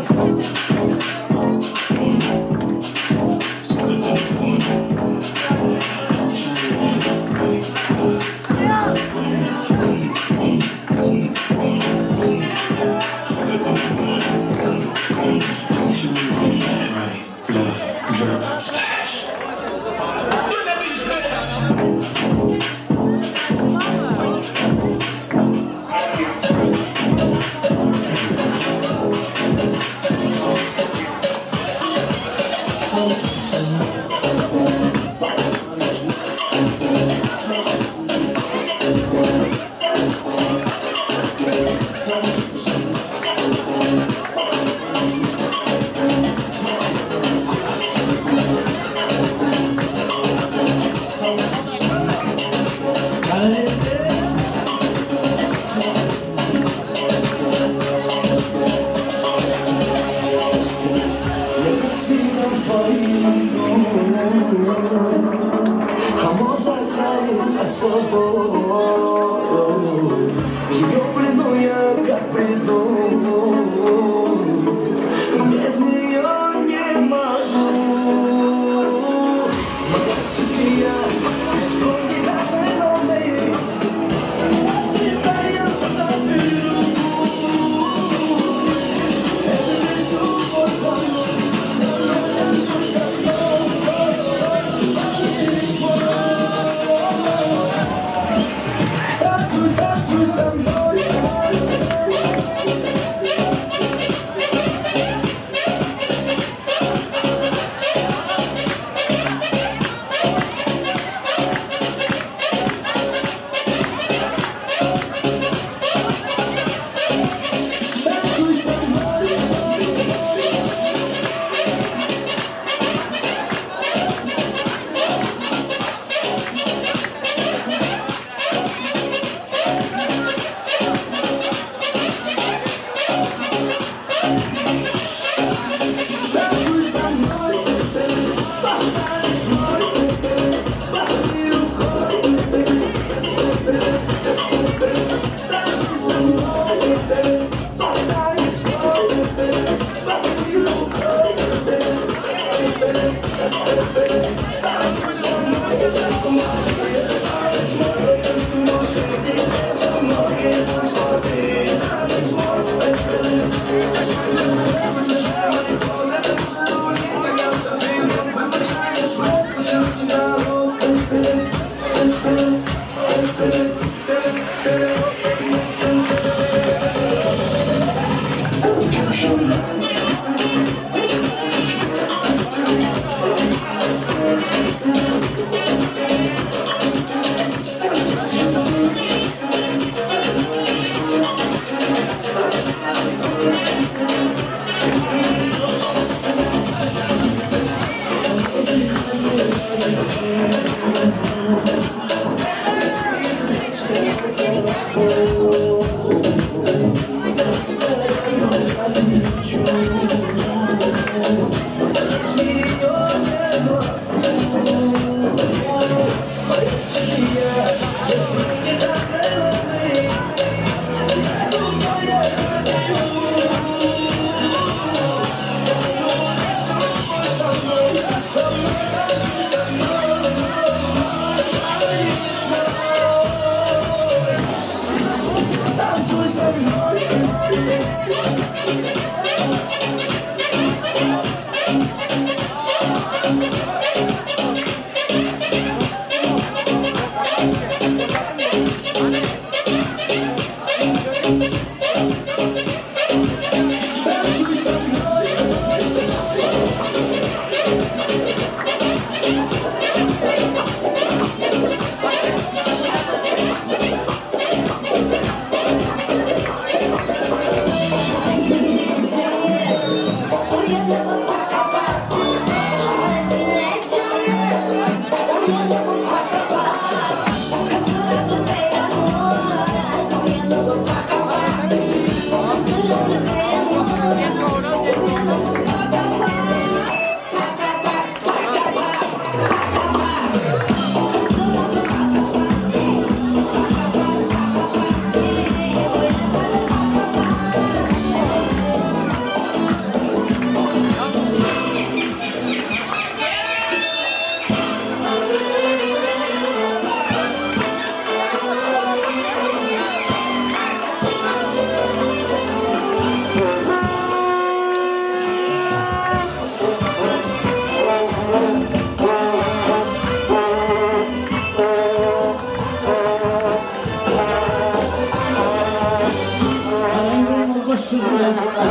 başında,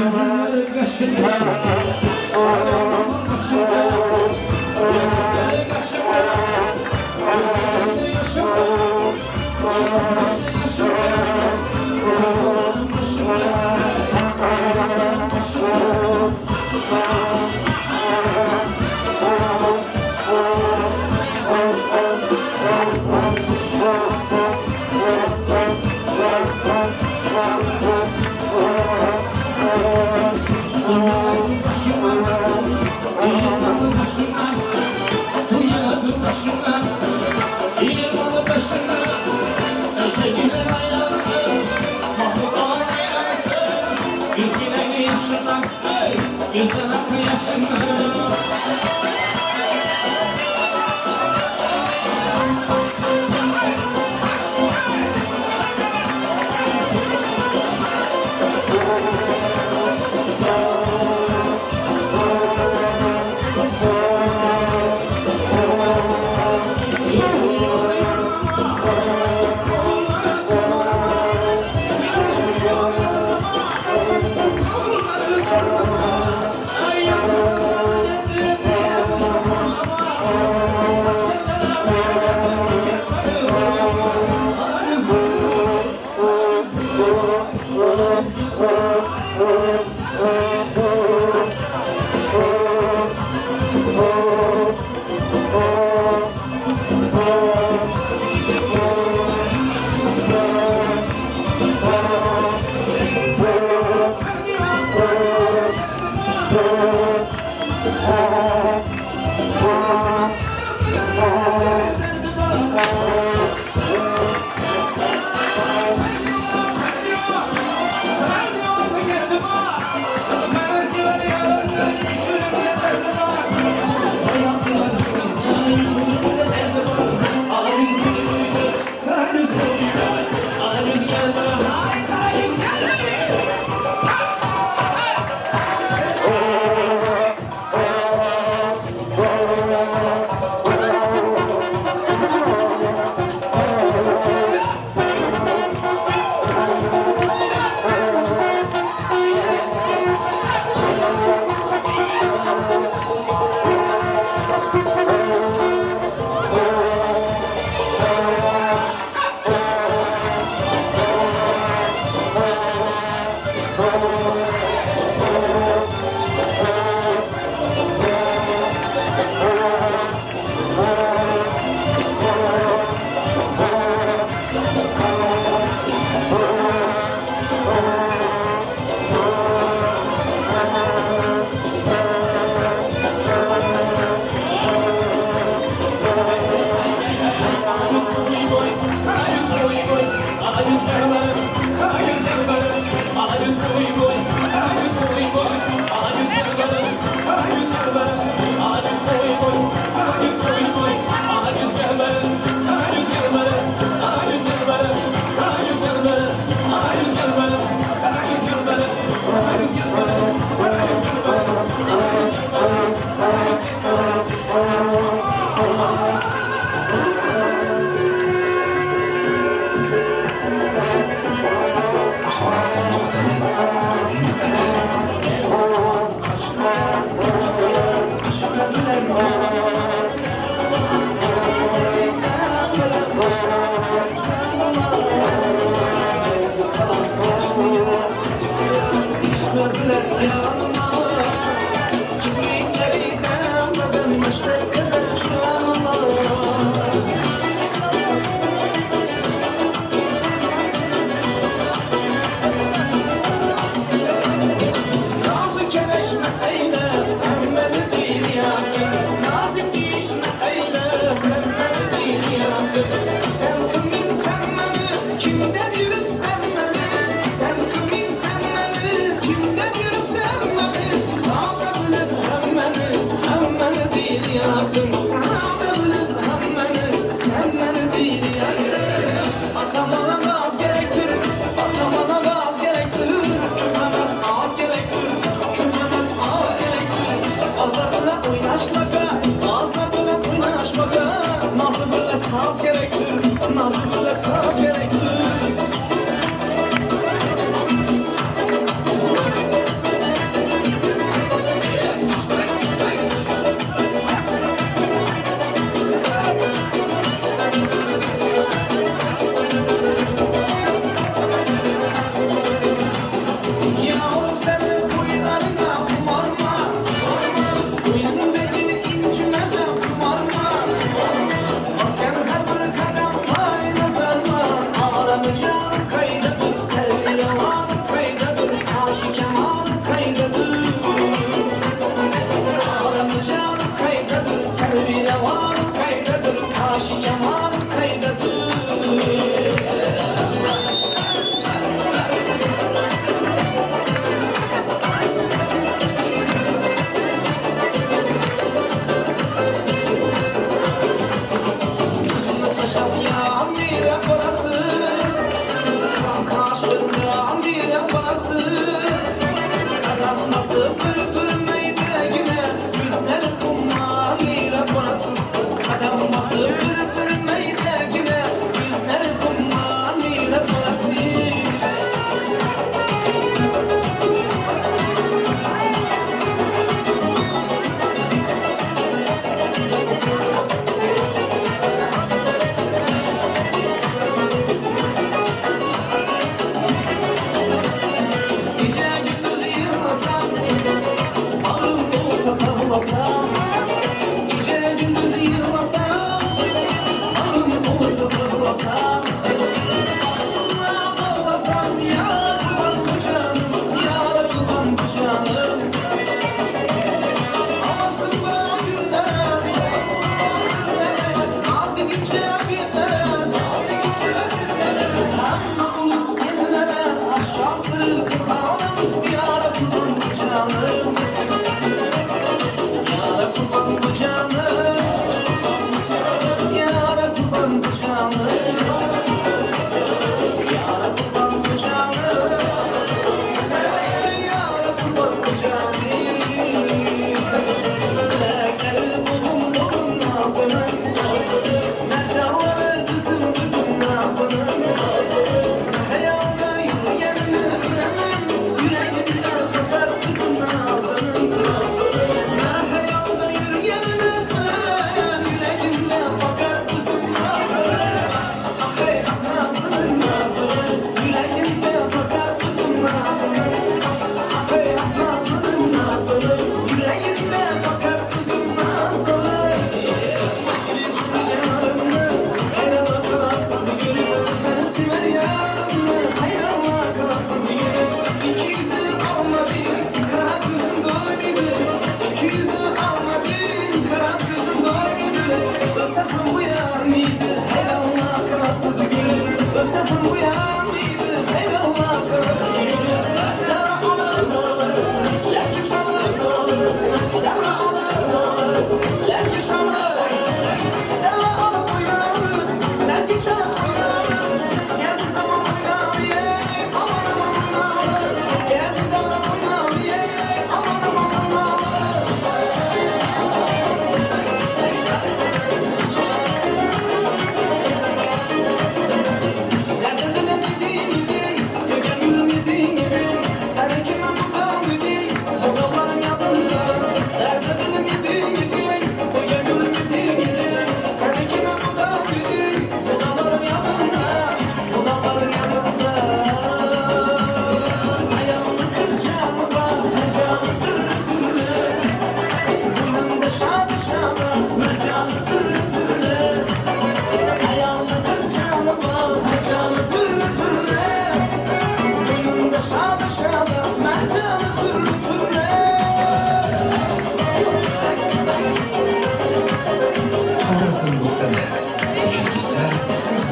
yüzünleri kaşında, ağlamın başında, yüzünleri kaşında, gözünüzü yaşında, gözünüzü yaşında, ağlamın başında, ağlamın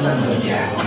bilen birge.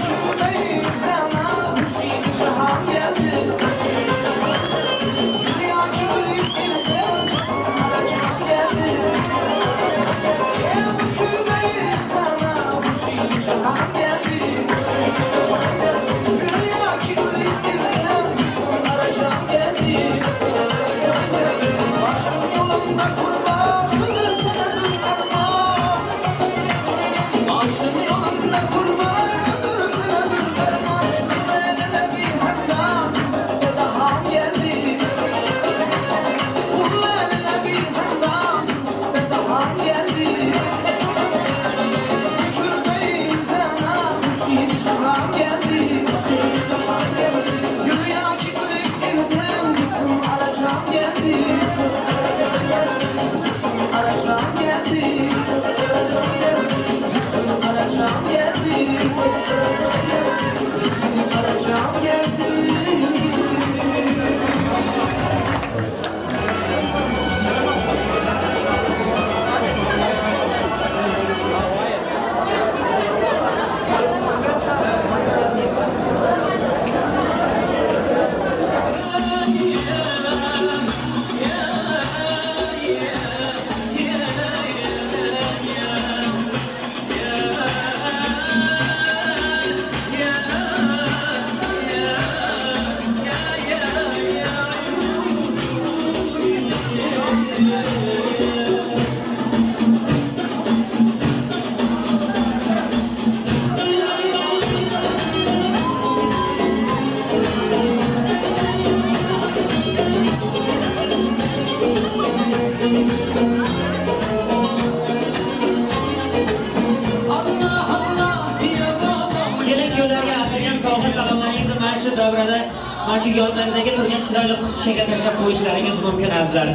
Davrada mana shu yonlaridagi turgan chiroyli qutichaga tashlab qo'yishlaringiz mumkin azizlar.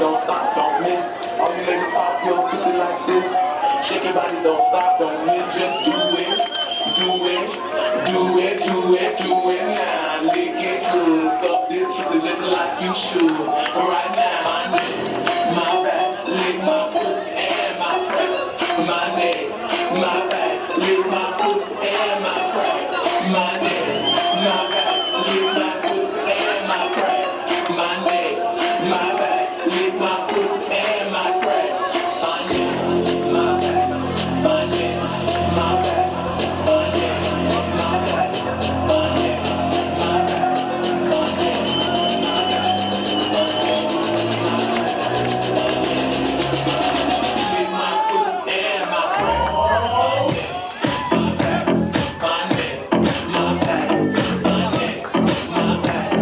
don't stop, don't miss. All you ladies pop your pussy like this. Shake your body, don't stop, don't miss. Just do it, do it, do it, do it, do it now. Lick it good, suck this pussy just like you should. Right now, my neck, my back, lick my pussy and my crack. My neck, my back, lick my pussy and my crack. My neck, my back, lick my pussy and my crack. My neck, my back, lick my pussy and my crack. My neck, my back, my neck, my back, my neck, my back, my neck, my back, my neck, lick my pussy and my crack. My back, my neck, my back, my neck, my back,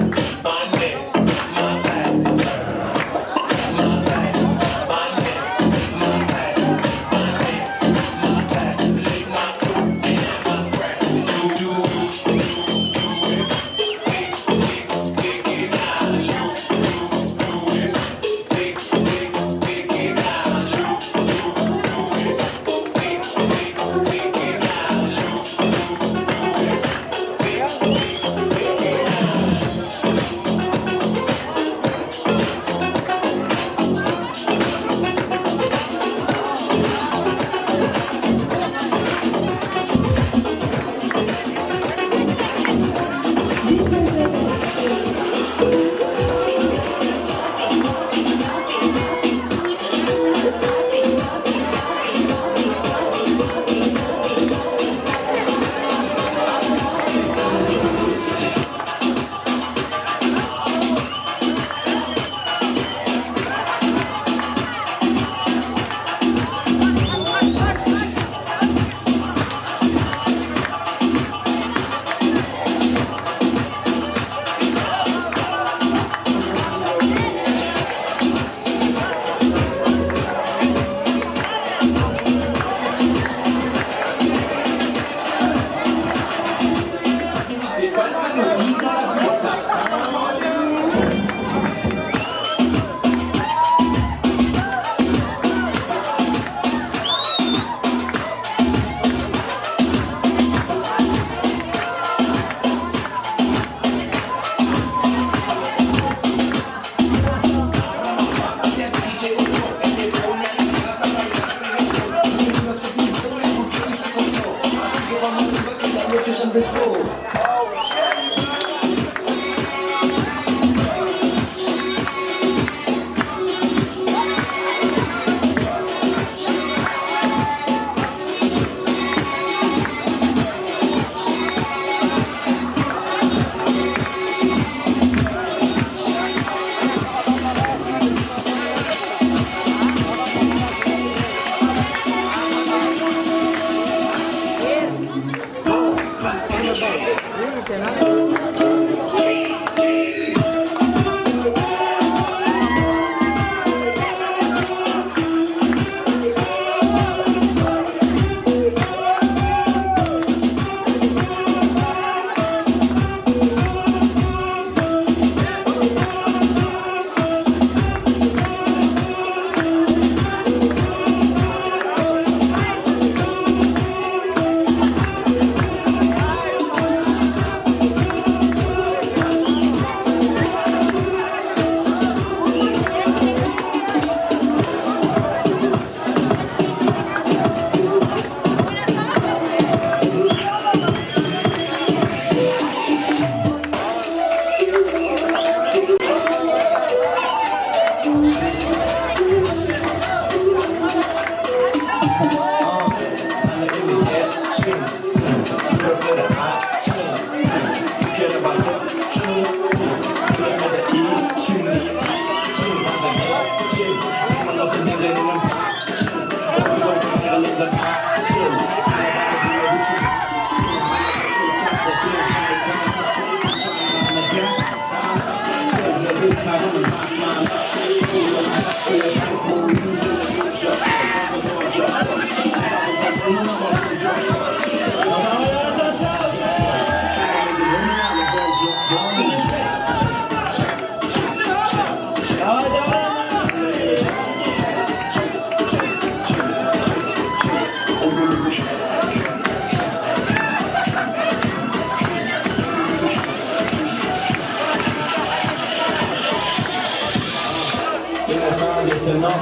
my neck, my back.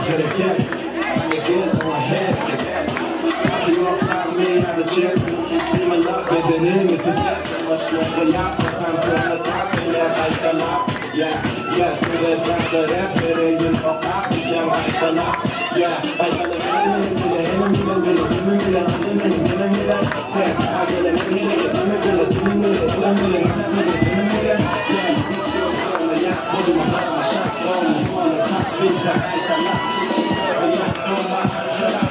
hareket. Hareket ama hareket. Yok sarmayı hareket. Bilmeler bedenimi titret. Başlarda yapmasam sonra tak bile kaytalap. Yeah, süre takda rap vereyim okak diken kaytalap. Yeah, kaytalap benim bile, benim bile, benim bile, benim bile. Sen akele beni hele, benim bile, senin bile, benim bile, benim bile. Yeah, hiç gözlerle yak, bozma basma şak, olma, olma, tak bizde kaytalap. Yak, olma, şarap,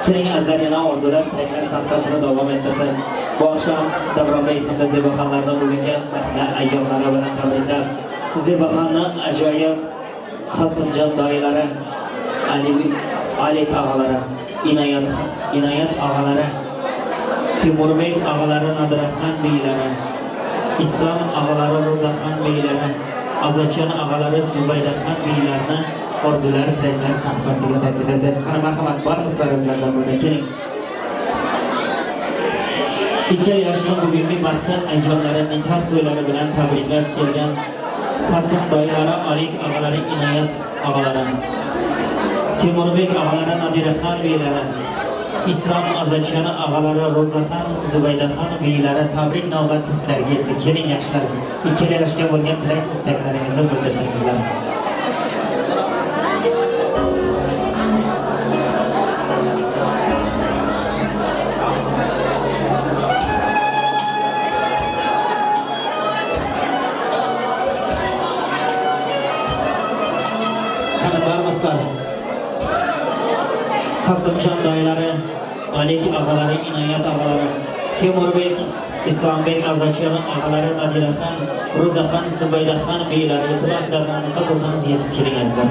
Keling azlar yana orzular, tilaklar safhasini davom ettirsak. Bu akşam Dovran Bey hamda Zibo xonlarni bugungi baxtli ayyomlari bilan tabriklab, Zibo xonni ajoyib Qosimjon doilari, Alik og'alari, Inoyat og'alari, Timurbek og'alari, Nadiraxon beylari, Islom og'alari, Ro'zaxon beylari, Azaçyan ağaları Zübeydaxan beylerini orzular, tilekler sahifasiga taklif edecek. Qani marhamat, bormisizlar o'zlaridan burada keling. 2 yoshli bugungi baxtli ayyomlari nikoh to'ylari bilan tabriklab kelgan Kasım dayıları, Alik ağaları, İnayat ağaları, Temurbek ağaları, Nadiraxan beyleri, İslam Azaçyanı ağaları, Rozaxan, Zübeydaxan beyleri tabrik navbati sizlarga yetdi. Keling yaxshilar, 2 yoshga bo'lgan tilak istaklaringizni bildirsangizlar. Kasımcan dayıları, Alik ağaları, İnayat ağaları, Temurbek, İslambek Azaçyanı ağaları, Nadiraxan, Rozaxan, Zübeydaxan beyleri iltimas davranızda bo'lsangiz yetib kelingizlar.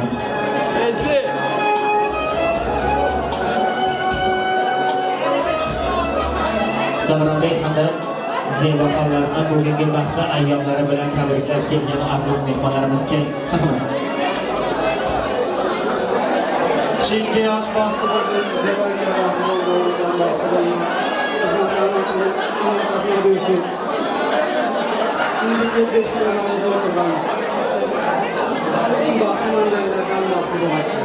Davronbek hamda Zibo xonlarni bugungi baxtli ayyomlari bilan tabriklab kelgan aziz mehmonlarimiz keling. Şimdi yaş baktı bazı zevalge bazı olduğundan baktığında uzun sanatının arkasına dönsün. Şimdi bir 5 lira namazda oturgan. Bir bakım anlaylardan bahsediyorsun.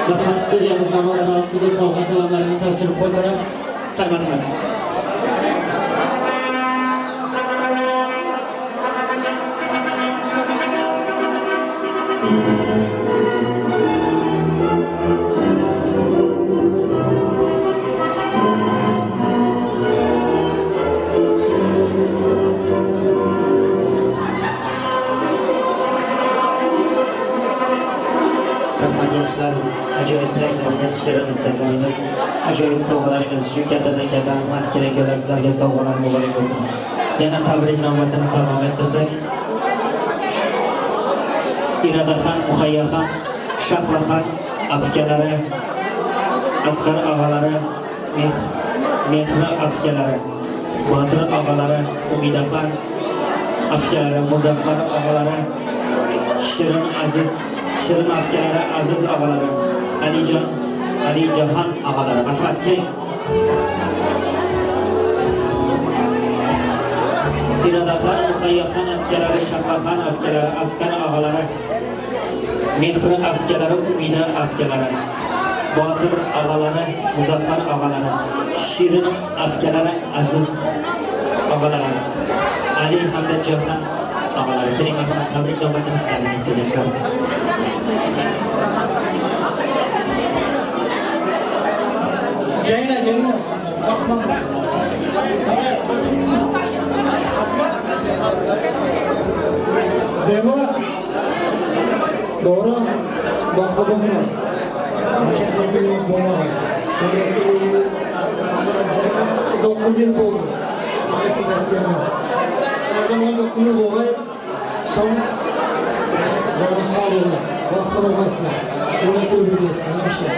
Damat stüdyomuzdan olan aslında sovg'a salomlarini topshirib qo'ysalar, qadrli. Ajoyib tilaklariniz, shirin istaklariniz, ajoyib sovg'alaringiz uchun kattadan katta rahmat kerak-kelar sizlarga sovg'alar muborak bo'lsin. Yana tabrik navbatini davom ettirsak, Iradaxon, Muhayyaxon, Shahraxon apikalari, Asqar og'alari, Mehri apikalari, Botir og'alari, Umidaxon apikalari, Muzaffar og'alari, Shirin apikalari, Aziz og'alari, Alijahan ağaları, rahmat keling. Iradaxon, Muhayyaxon apikalari, Shahraxon apikalari, Asqar ağaları, Mehri apikalari, Umida apikalari, Botir ağaları, Muzaffar ağaları, Shirin apikalari, Aziz ağaları, Ali hamda Jahan ağaları. Keling, rahmat, tabrik navbatini sizlarga istayman. Gelin. Asma. Zibo. Dovran. Baklavalar. Çekimlerimiz boyalar. 9 yıl oldu. Sizlerden 19 yıl olay. Şamuk. Canım sağ olun. Baklavalar. Yönetim bilgisine bir şey.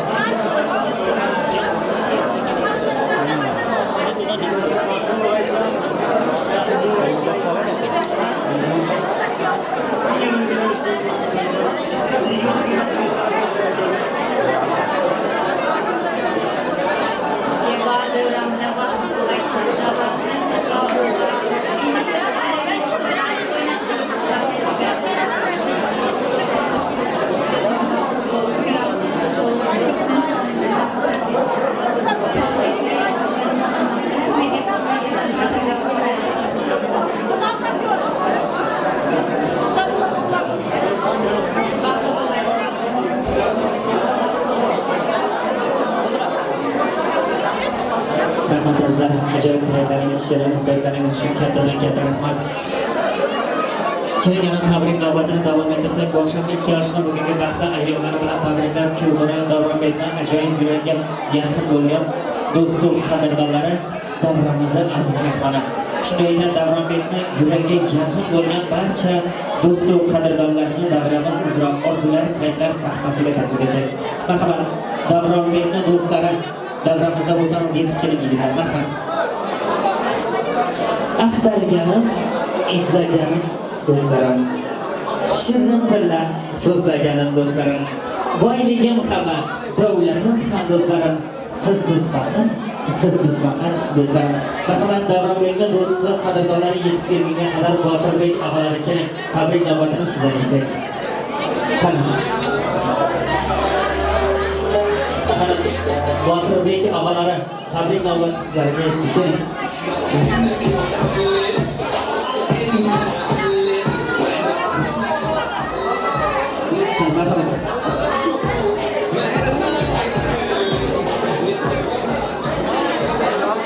aytishlarni istaganimiz uchun katta rahmat. Keling yana tabrik navbatini davom ettirsak, bu oqshomgi ikki yoshni bugungi baxtli ayyomlari bilan tabriklab, kuyovjo'ra Davronbekni ajoyib yurakka yaqin bo'lgan do'stu qadrdonlari, davramizning aziz mehmoni. Shunday ekan Davronbekni yuragiga yaqin bo'lgan barcha do'stu qadrdonlarni davramiz uzra orzular, tilaklar sahifasiga taklif etsak. Marhamat, Davronbekni do'stlari davramizda bo'lsangiz yetib keling yigitlar. Marhamat. Axtarganim, izlaganim do'stlarim, shirin tillar so'zlaganim do'stlarim, boyligim hamma, davlatim ham do'stlarim, sizsiz faqat do'stlarim. Marhamat, Davronbekni do'stlar qadrdonlari yetib kelgunga qadar Botirbek og'alari keling, tabrik navbatini sizdan eshitsak. Qani. Botirbek og'alari, tabrik navbati sizlarga yetib keling.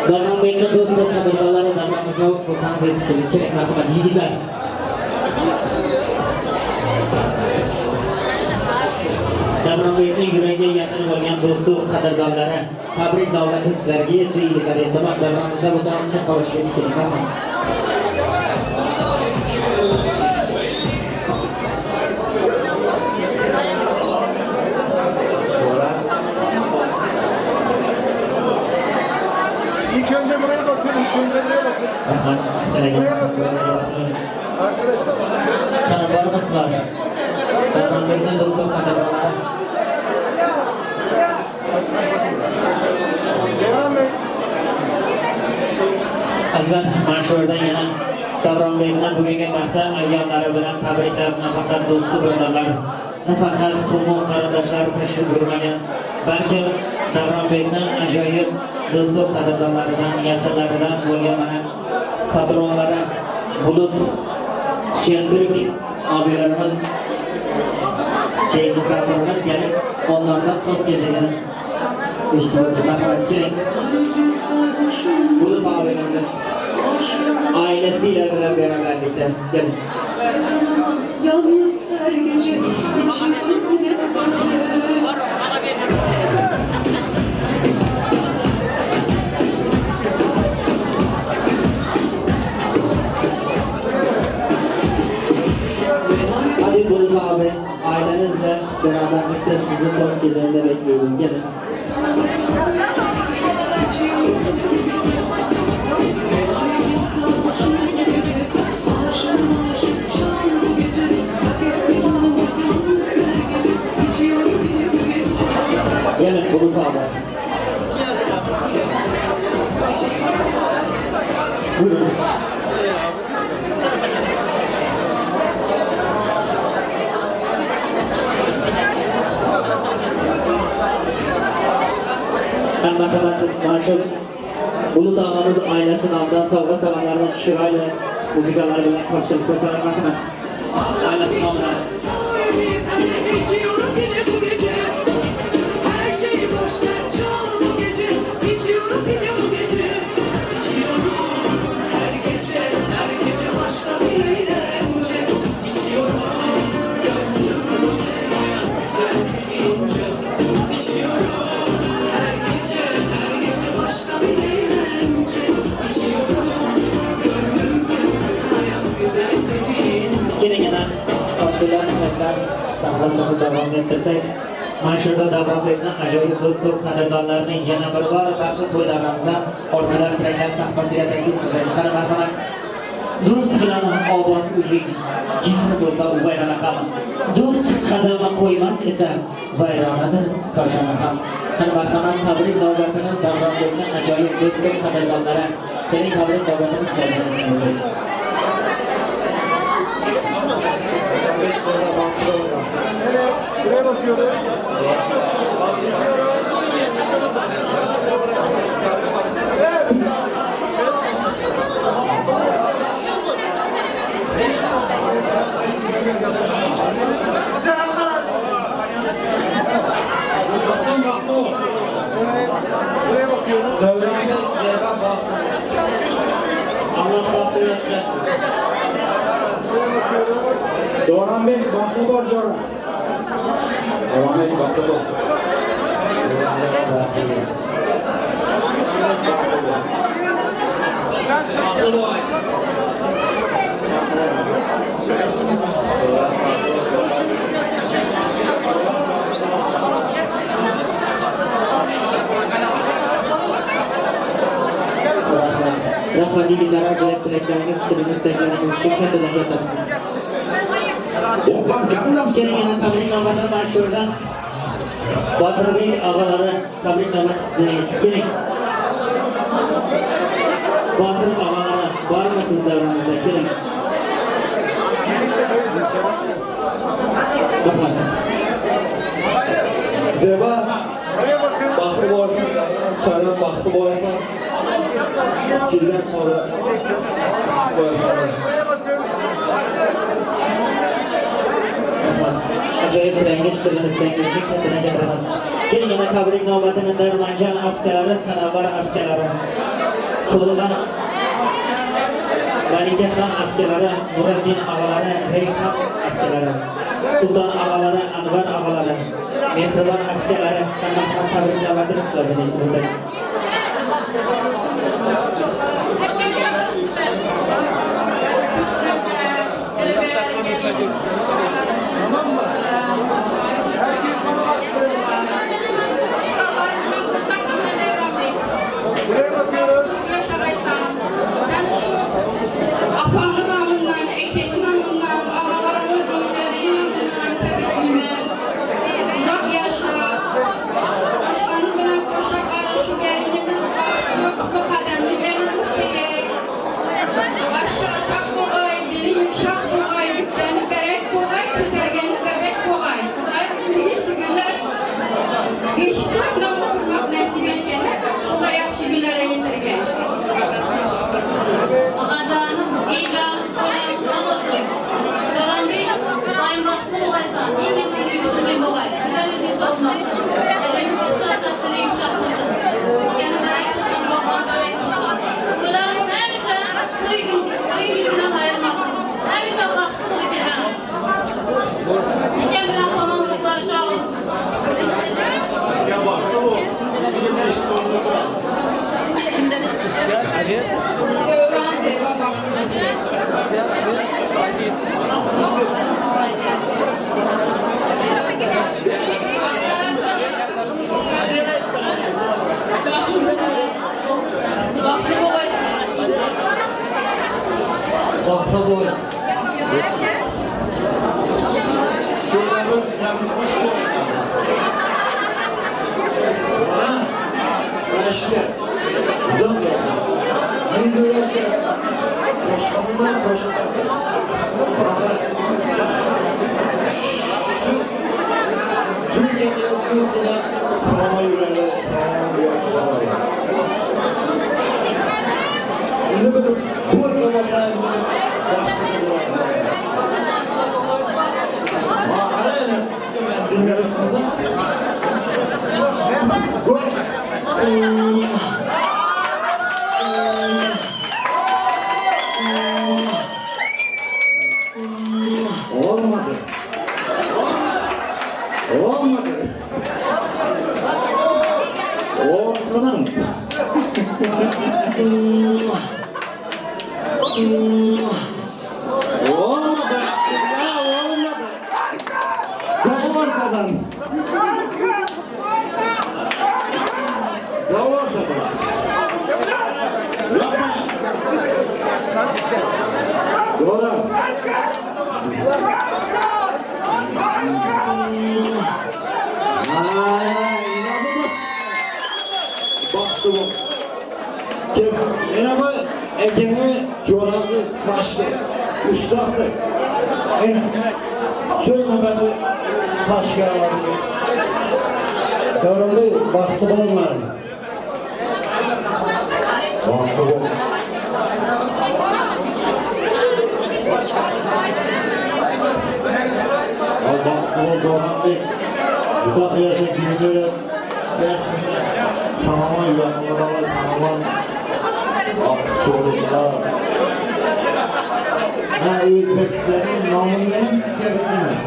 Davronbekni do'stlar qadrdonlari davramizda bo'lsangiz yetib keling. Kerak marhamat yigitlar. Davronbekni yuragiga yaqin bo'lgan do'stu qadrdonlari, tabrik navbati sizlarga yetdi yigitlar. Iltimos davramizda bo'lsangiz chaqirishga yetib keling. Marhamat. İlk önce buraya bakın, ilk önce buraya bakın. Arkadaşlar. Canım var mısın? Davronbekni do'stlar qadrdonlari. Devran Bey. Azizlar, mana shu yerdan yana Davronbekni bugungi vaqtda ayyomlari bilan tabriklab, nafaqat do'stu birodarlar, nafaqat qo'shni qarindoshlar tashrif buyurmagan, balki Davronbekni ajoyib do'stu qadrdonlaridan, yaqinlaridan bo'lgan mana patronlari Bulut, Shenturk abilarimiz, misafirimiz gelip onlardan toz gezegini iştirak etmek keling. Bulut abilerimiz ailesiyle beraberlikte gelin. Yalnız her gece içimizde Hadi Bulut abi, ailenizle beraberlikte sizi toz gezeninde bekliyoruz. Gelin. Gelin Bulut abi. Buyurun. Ben matematik marşal Bulut ağamız ailesi namdan savga sevenlerden şırayla müzikalar ile karşılıklı saran matematik ailesi namdan. İçiyoruz yine bu gece. Her şey boşver çal bu gece. İçiyoruz yine bu gece. İçiyorum her gece başka bir eğlence. İçiyorum gönlümüzde hayat güzel sevince. İçiyorum her gece başka bir eğlence. İçiyorum gönlümde hayat güzel sevince. Yine gelen asırlar sınırlar sahlasını devam ettirsek, Manşurda Davronbekni ajoyib do'stlik qadrdonlarini yana bir bor vaqti to'y davramizda orzular tilaklar sahifasiga taklif qilsak, qani marhamat. Do'st bilan obod uying, jar bo'lsa u vayrona ham. Do'st qadama qo'ymas esa vayronadir koshona ham. Qani marhamat, tabrik navbatini Davronbekni ajoyib do'stlik qadrdonlari. Keling tabrik navbatini sizlarga eshitsak. Buraya bakıyoruz. Buraya bakıyoruz. Dovran Bey, baklı borcu var. Dovran Bey, baklı borcu. Rahmat yigitlar, ajoyib tilaklarimiz, shirin istaklarimiz uchun kattalarga topamiz. Kelingina tabriknomalar mashhurdan Botirbek og'alari tabriknoma keling. Botir og'alari bormisiz davramizda? Keling. Rahmat. Zeba, baxtli bo'lsin, saylan baxtli bo'lsin. Kizak qora bo'lsin. Ajoyib rangiz, shirin istaklar uchun kattalarga rahmat. Kelingina tabriknomaning darmanjan apkalari, sanobar apkalari. To'ligan Malikaxon apkalari, Nuriddin og'alari, Rayhon apkalari, Sulton og'alari, Anvar og'alari, Mehribon apkalari, qanday tabriknomalar sizlarga eshitsak. Olmadı. Ortadan. Olmadı. Ya olmadı. Daha ortadan. Daha ortadan. Yapma. Doğru. Baktı bu. Kim? Yine bu ekeni körası saçlı. Ustası. Söyleme beni saç karaları. Sorumlu baktı bunlar. Baktı bu. Baktı bu Dovran Bey. Uzak yaşa günleri dersinde sanaman yanmalar, sanaman çocuklar. Özbekiston'un namını tebrikimiz.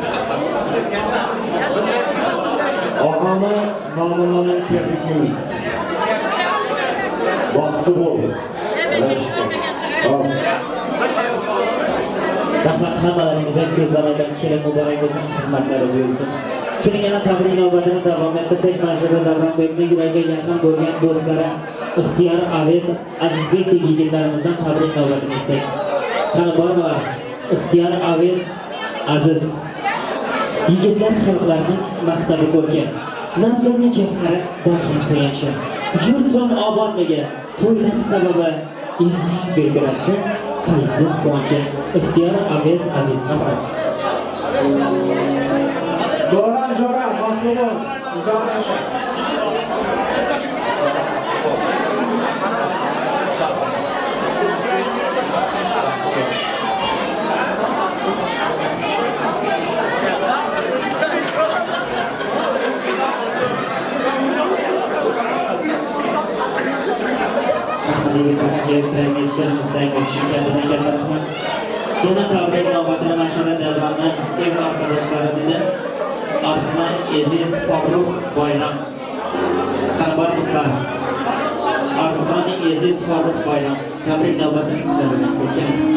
Ağamı namını tebrikimiz. Vakti bol. Rahmat hammalarınıza ko'zlardan kelin muborak bo'lsin, xizmatlar buyursin. Keling yana tabrik navbatini davom ettirsak, manzura Davron Bekni yuragiga yaqin bo'lgan do'stlari ixtiyor Aviz Azizbek yigitlarimizdan tabrik navbatini eshitsak. Qani borlar, ixtiyor Aviz Aziz. Yigitlar xalqlarning maktabi ko'rkam. Naslni jabhara davlat tayanchi. Yurtim obodligi, to'ylar sababi erning belgirashi, fayzi quvonchi. ixtiyor Aviz Aziz Nafar. Dovran Jora, mahlumun, uzoqlashar. Yana tabrik navbatini mashina Davronni ev arkadaşları dedi. Arslan Aziz Farruh Bayram. Kanbar kızlar. Arslan Aziz Farruh Bayram. Tabrik navbatini sizlerle istedim.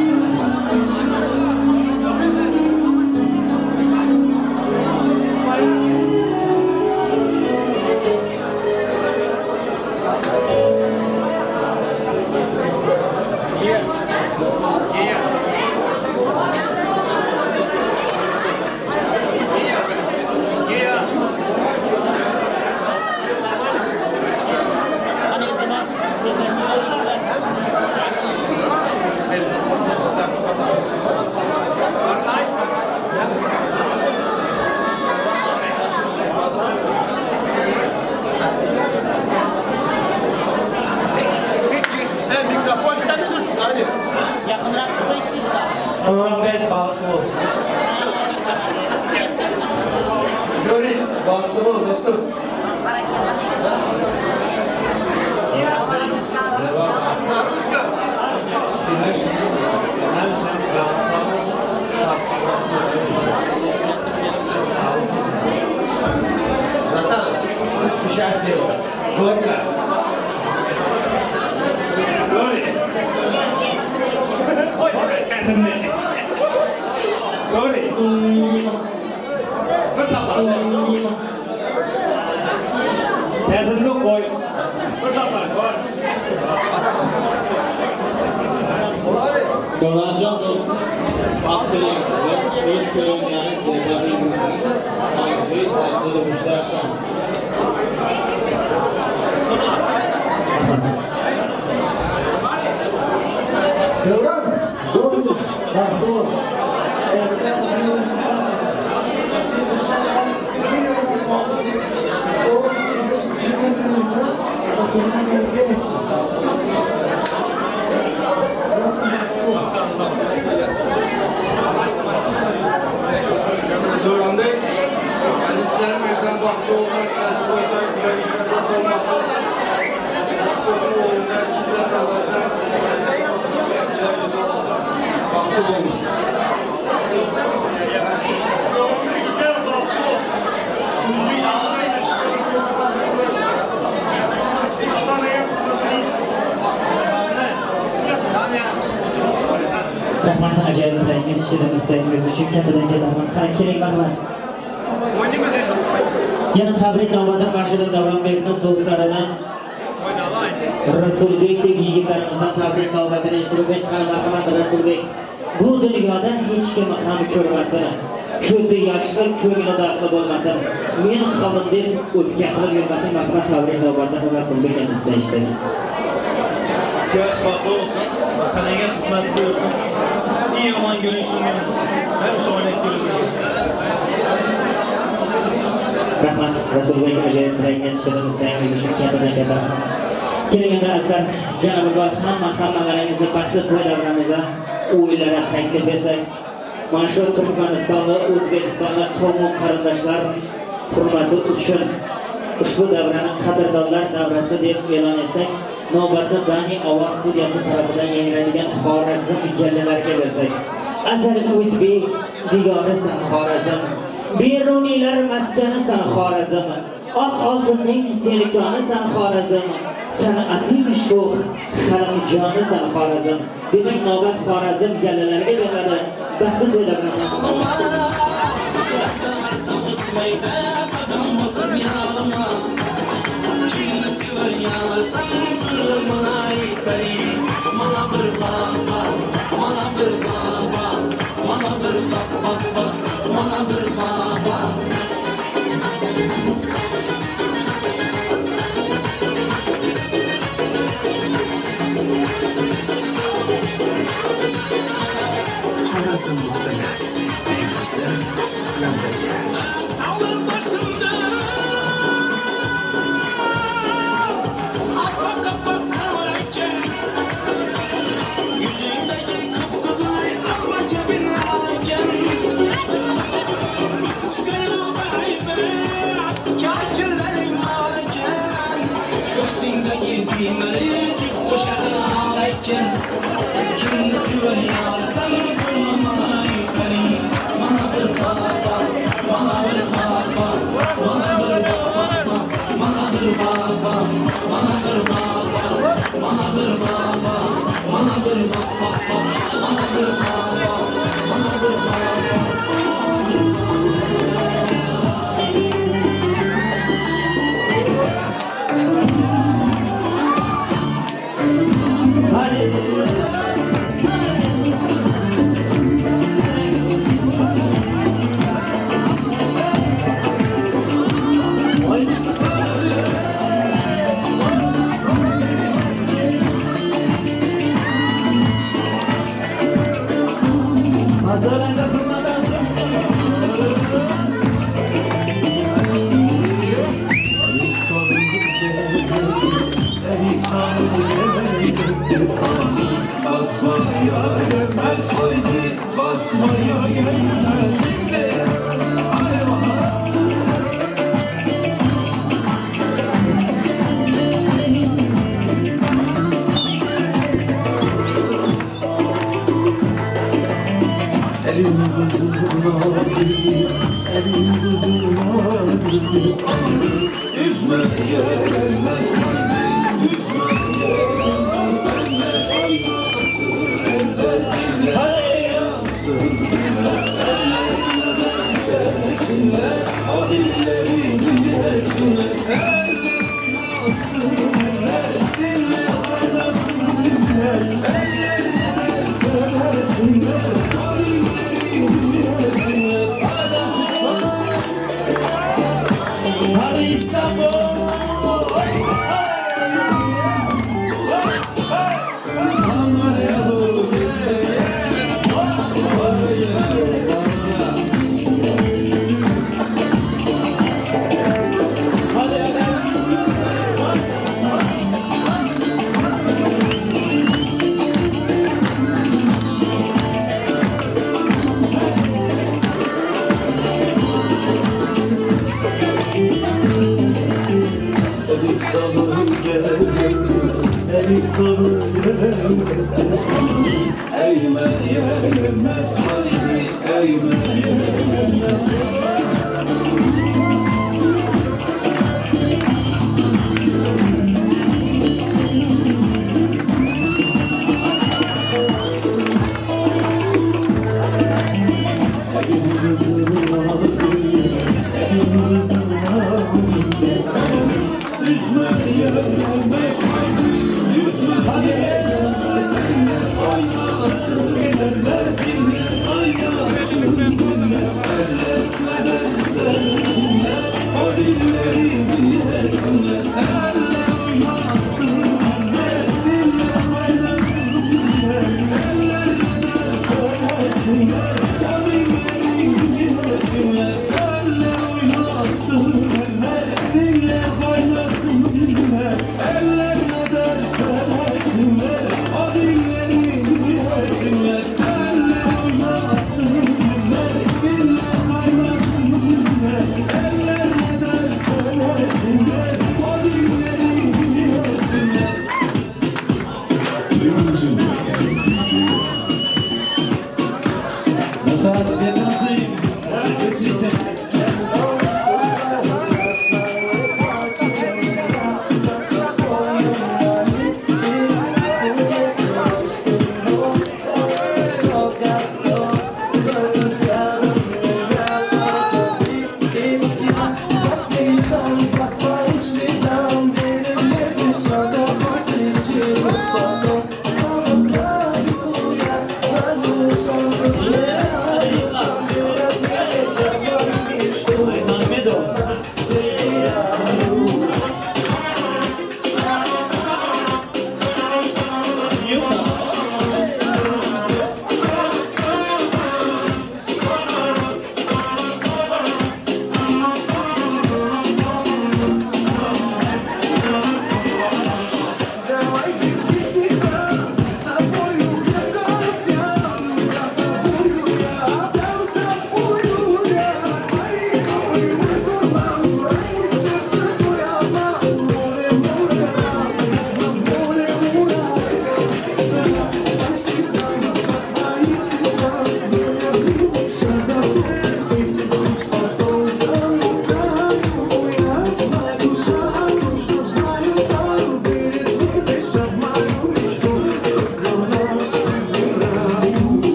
Dolancan dostum, aktarayım size. Öz söylemeyen size bakayım. Ağzıyız, farklı da müşteri akşam. Dovran, dostum, bak dur. Dovran Bey, yani sizler meydan vakti olmak nasip olsa güzel nasip olmasın. Nasip olsun oğlundan, kişiler kazandan vakti olmuş. Rahmat acayipleriniz, şirinizleriniz için kendinden getirmek. Keling rahmat. Yana tabrik navbatini başida Davron Bekni do'stlaridan Rasulbekdek yigitlarimizdan tabrik navbatini eshitdik. Marhamat Rasulbek. Bu dunyoda hech kim ham ko'rmasin. Ko'zi yoshli, ko'ngli dardli bo'lmasin. Men qildim deb o'tga qilib yurmasin. Marhamat tabrik navbatini Rasulbek sizdan eshitdik. Yaş farklı olsun, vatanına hizmet buyursun. İyi aman gönül şunun olsun. Hem şu örnek görülür. Rahmat Rasulbek acayipleriniz, şirinizleriniz için kendinden getirmek. Keling azizlar, Janob hammalarimizni baxtli to'ylarimizga o'yinlara taklif etsak, mana shu Turkmanistonli, O'zbekistonli qavm qarindoshlar hurmati uchun ushbu davrani qadrdonlar davrasi deb e'lon etsak, navbatda Dani ovoz studiyasi tarafidan yangraydigan Xorazm gelinlariga bersak. Azal O'zbek digorisan Xorazm. Beruniylar maskanisan Xorazm. Oq oltinning selikonisan Xorazm. San'atiy sho'x xalq jonisan Xorazm. Demak, navbat Xorazm galalariga beradi. Baxtli to'ylarni.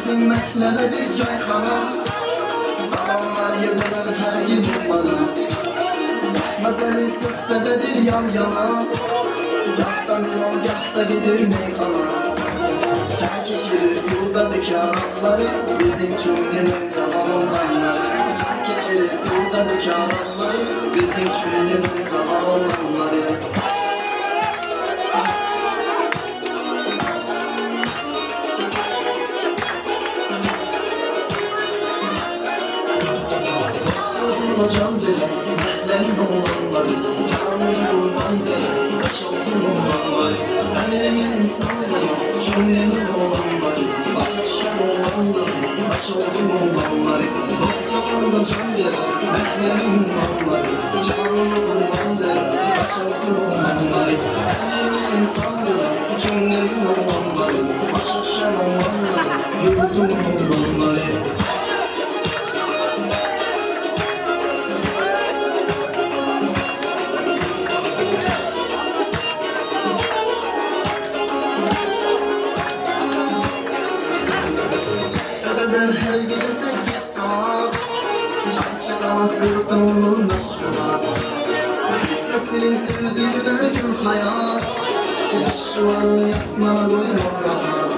Bizim mehlede bir çayxana Zamanlar yerler her gün bana Mesele söhbededir yan yana Gahtan yol gahta gedir meyxana Sen geçirir burada bekarları Bizim çölünün zamanları Sen geçirir burada bekarları Bizim çölünün zamanları Dostlarımla can veren Mehlerin olanları Canı kurban veren Baş olsun olanları Sen benim insanlarım Cümlemin olanları Baş aşağı olanları Baş olsun olanları Dostlarımla can veren Mehlerin olanları Canı kurban veren Baş olsun olanları Sen benim insanlarım Cümlemin olanları Baş aşağı olanları Yurdum olanları Her gece 8 saat Çay çıkamaz bir damlın meşhura İstesin sevdiğine gül hayat Yaşlıları yapma doyma rahat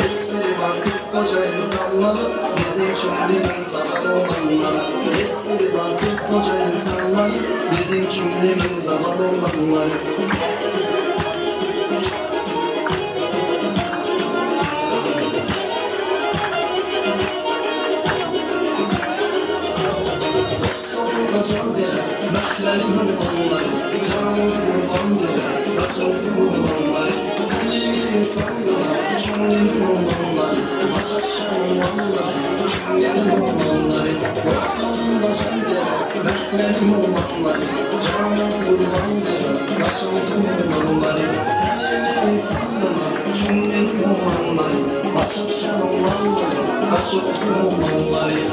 Esiri bakıp koca insanları Bizim cümlemin zaman olanları Esiri bakıp koca insanları Bizim cümlemin zaman olanları Can veren, mehlerin olanları Canı kurban veren, baş olsun olanları Sen bir insanlara, cümlenin olanları Baş aşağı olanları, cümlenin olanları Dostlarımla can veren, mehlerin olanları Canı kurban veren, baş olsun olanları Sen bir insanlara, cümlenin olanları Baş aşağı olanları, baş olsun olanları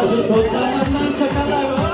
Hazır dostlarından çakallar var.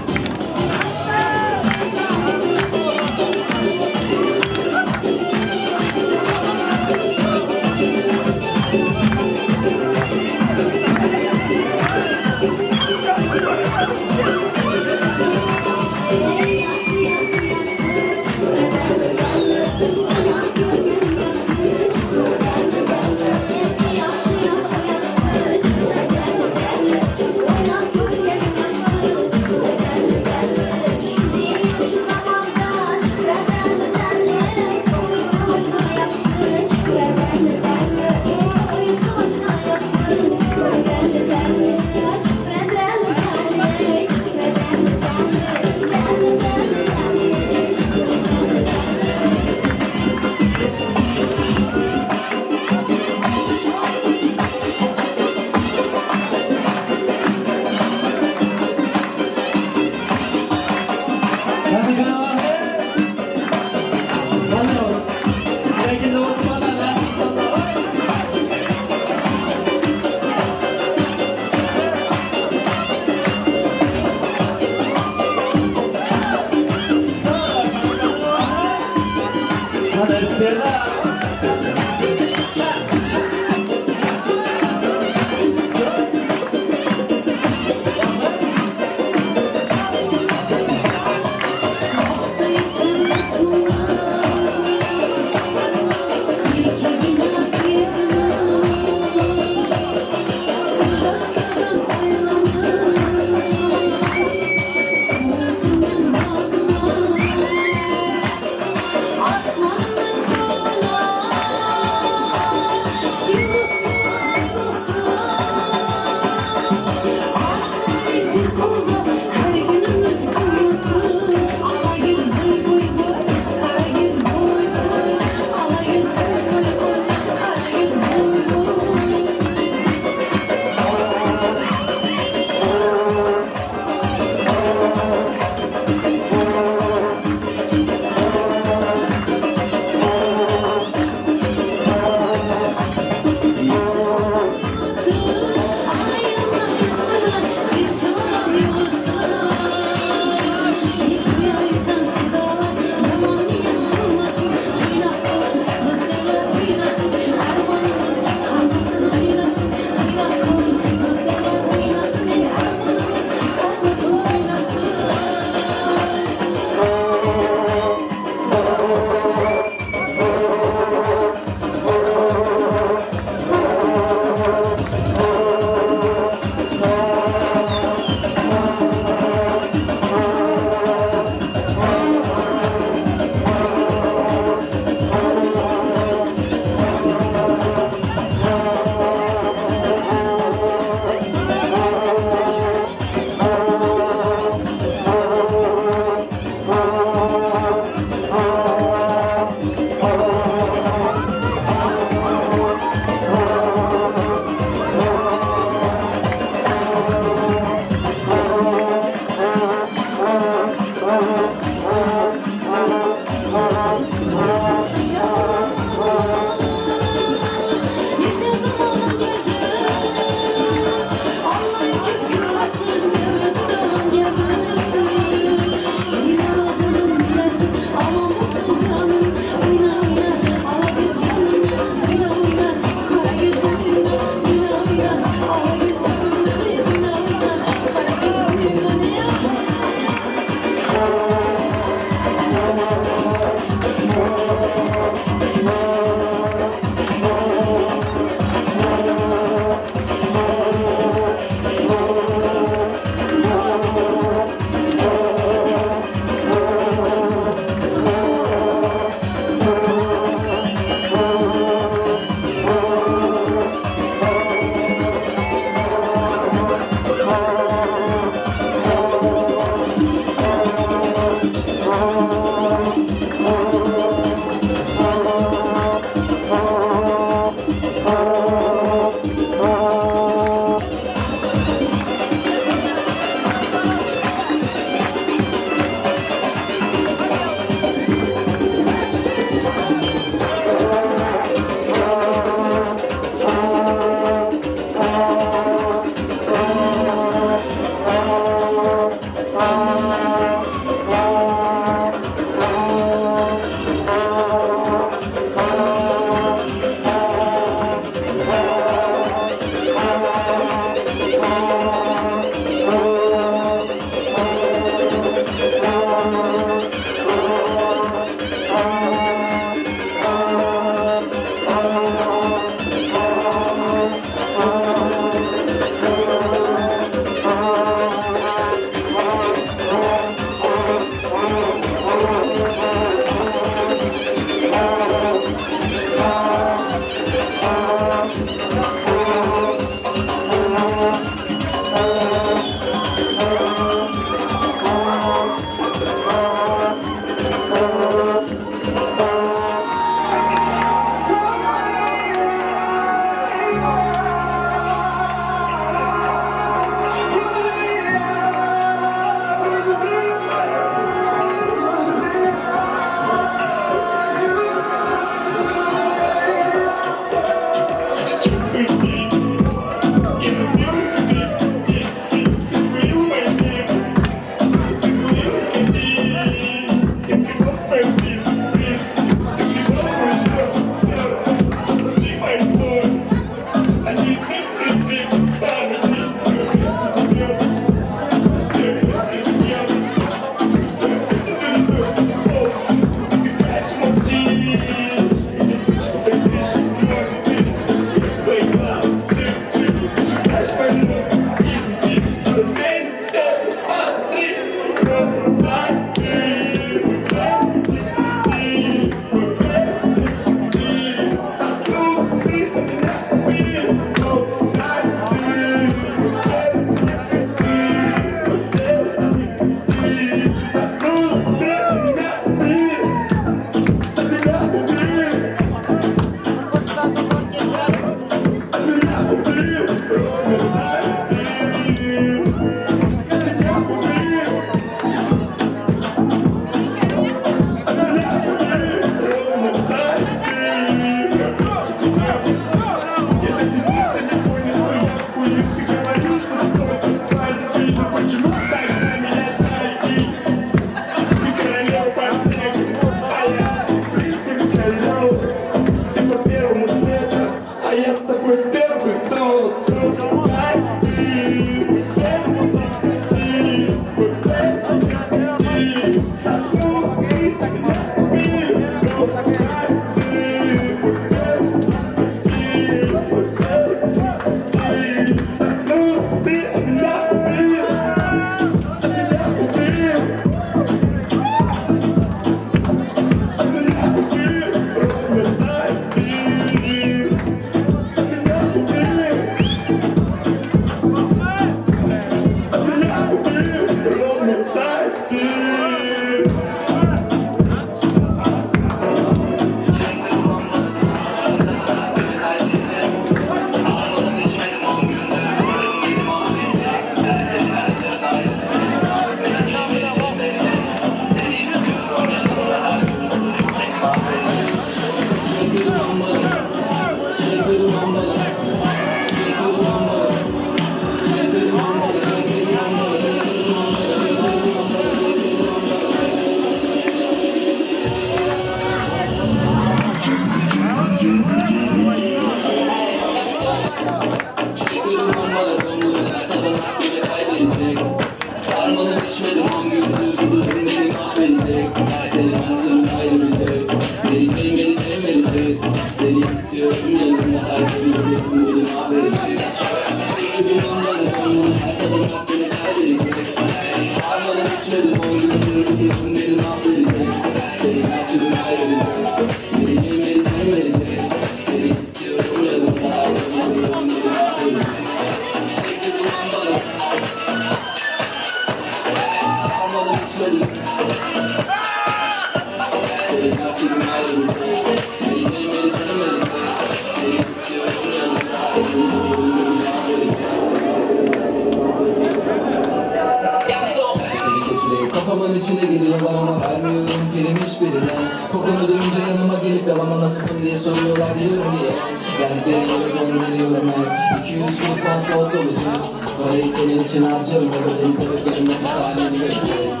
Kafamın içine geliyorlar ama vermiyorum prim hiçbirine. Kokunu duyunca yanıma gelip yalama nasılsın diye soruyorlar diyorum diye. Geldikleri yere gönderiyorum hep 200 futbol kod olacak. Parayı senin için harcarım ya da benim sebeplerimden bir taneni bekliyorum.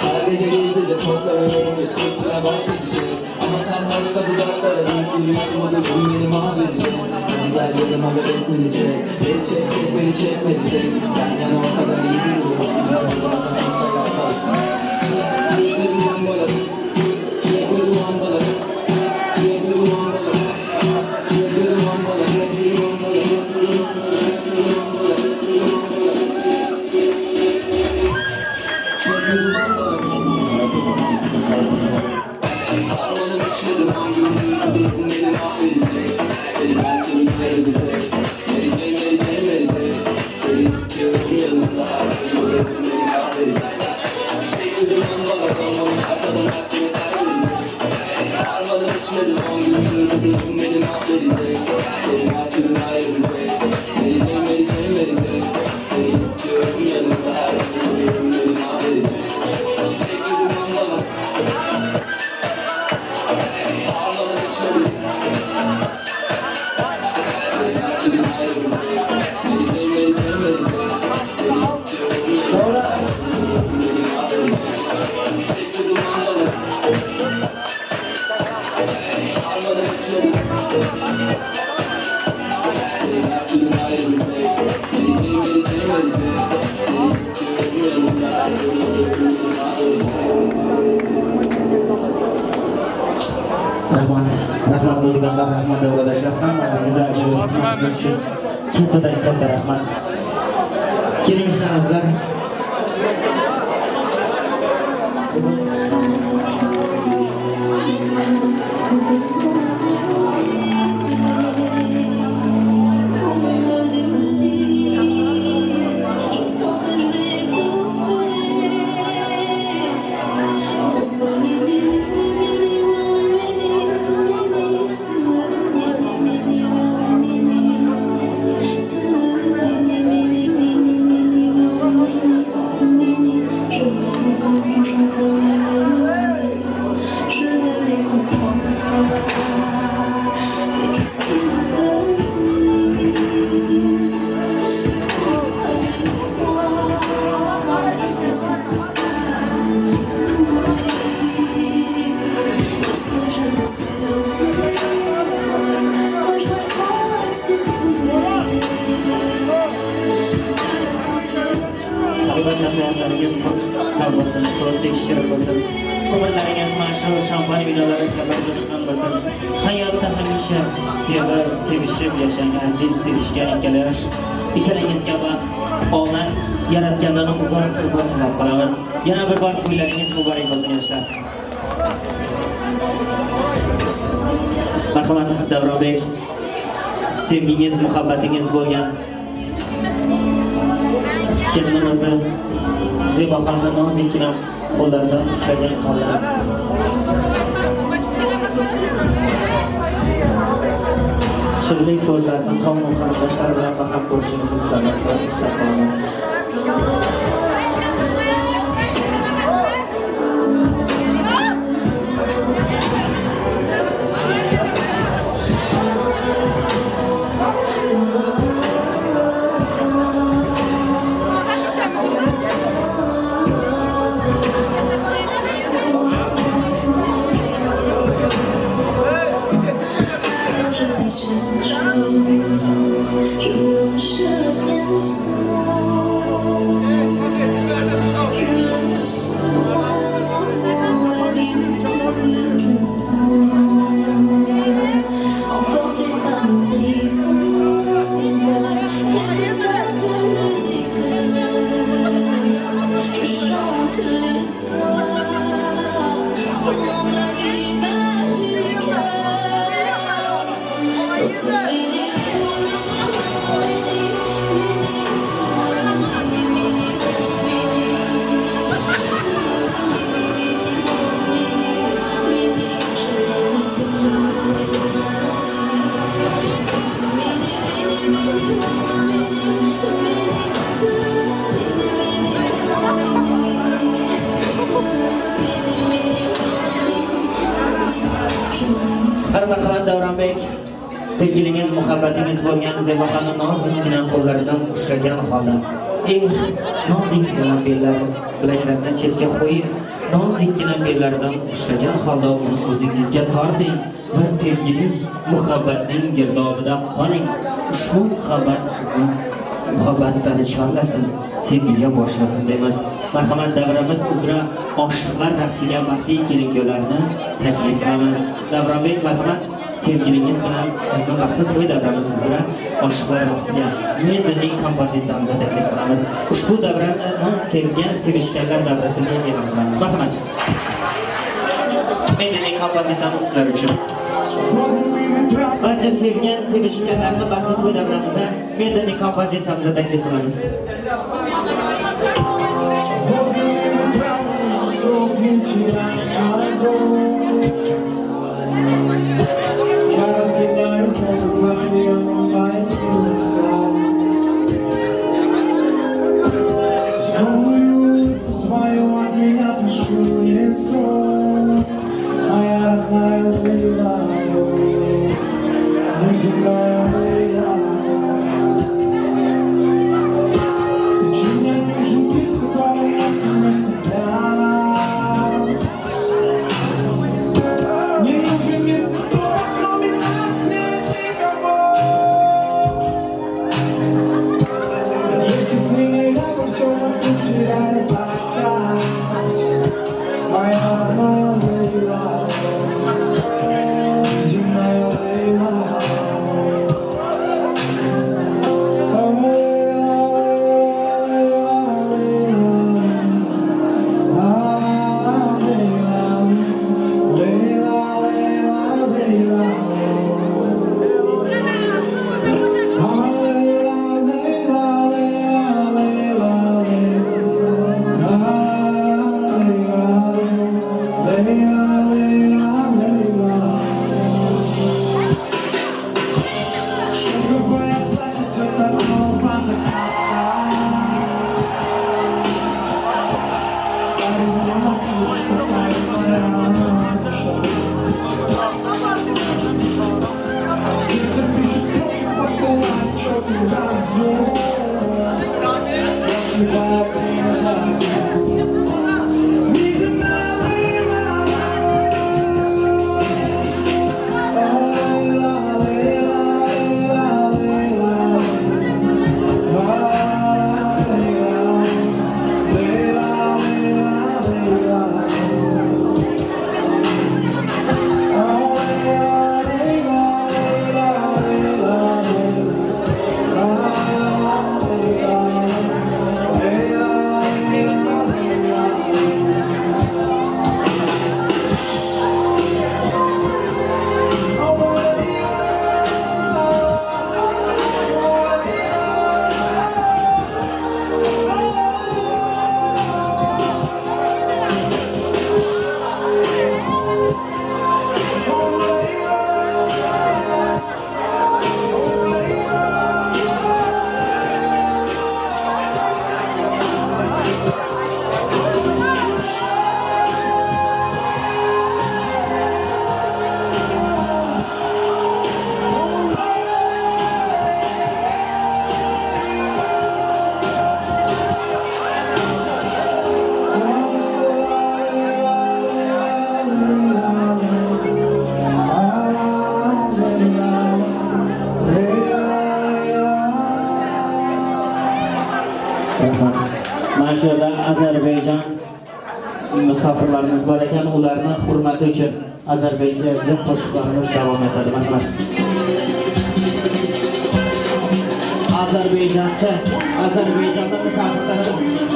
Her gece gizlice kodlarıyorum üstüne baş geçecek. Ama sen başka dudaklara değil büyüksün o da gün beni mahvedecek. Gel yanıma ve resmini çek. Beni çek çek beni çekmedi çek. Ben yana o kadar iyi biriyoruz ki bizim bazen şeyler kalsın. Rahmat müzikanlar, rahmat arkadaşlar. Hammanızı acaba kısmınız için katta rahmat. Gelin hazırlar. Mini oqibatli hayotlaringiz qutlu bo'lsin, tekshir bo'lsin. Umrlaringiz mashhur şampanya binoları kabi coşqin bo'lsin. Hayotda hamisha sevib, sevishib yashang, aziz sevishgan ikkalangizga baxt, omad yaratgandan uzoq umr tilab qolamiz. Yana bir bor to'ylaringiz muborak bo'lsin yoshlar. Marhamat Davronbek, sevgingiz, muhabbatingiz bo'lgan kelinimizni Zibo xonimni nozikkina qo'llaridan ushlagan holda shirlik to'ylarni qavm qarindoshlar bilan baham ko'rishingizni istab qolamiz. Marhamat Davronbek, sevgiliniz, muhabbatingiz bo'lgan Zibo xonim nozikkina qo'llaridan ushlagan holda nozik bilan bellarni bilaklarini chetga qo'yib, nozikkina bellaridan ushlagan holda uni o'zingizga torting va sevgili muhabbatning girdobida qoling. Ushbu muhabbat sizni muhabbat sari chorlasin, sevgiga boshlasin deymiz. Marhamat davramiz uzra oshiqlar raqsiga baxtli kelin-kuyovlarni taklif qilamiz. Davronbek, marhamat sevgilingiz bilan sizni baxtli to'y davramiz uzra oshiqlar raqsiga medley kompozitsiyamizni taklif qilamiz. Ushbu davrani sevgan, sevishganlar davrasiga e'lon qilamiz. Marhamat. Medley kompozitsiyamiz sizlar uchun. Barcha sevgan, sevishganlarni baxtli to'y davramizda medley kompozitsiyamizni taklif qilamiz. Rahmat. Mana shu yerda Ozarbayjon musofirlarimiz bor ekan, ularni hurmati uchun Ozarbayjonda qo'shiqlarimiz davom etadi. Rahmat. Ozarbayjonda musofirlarimiz uchun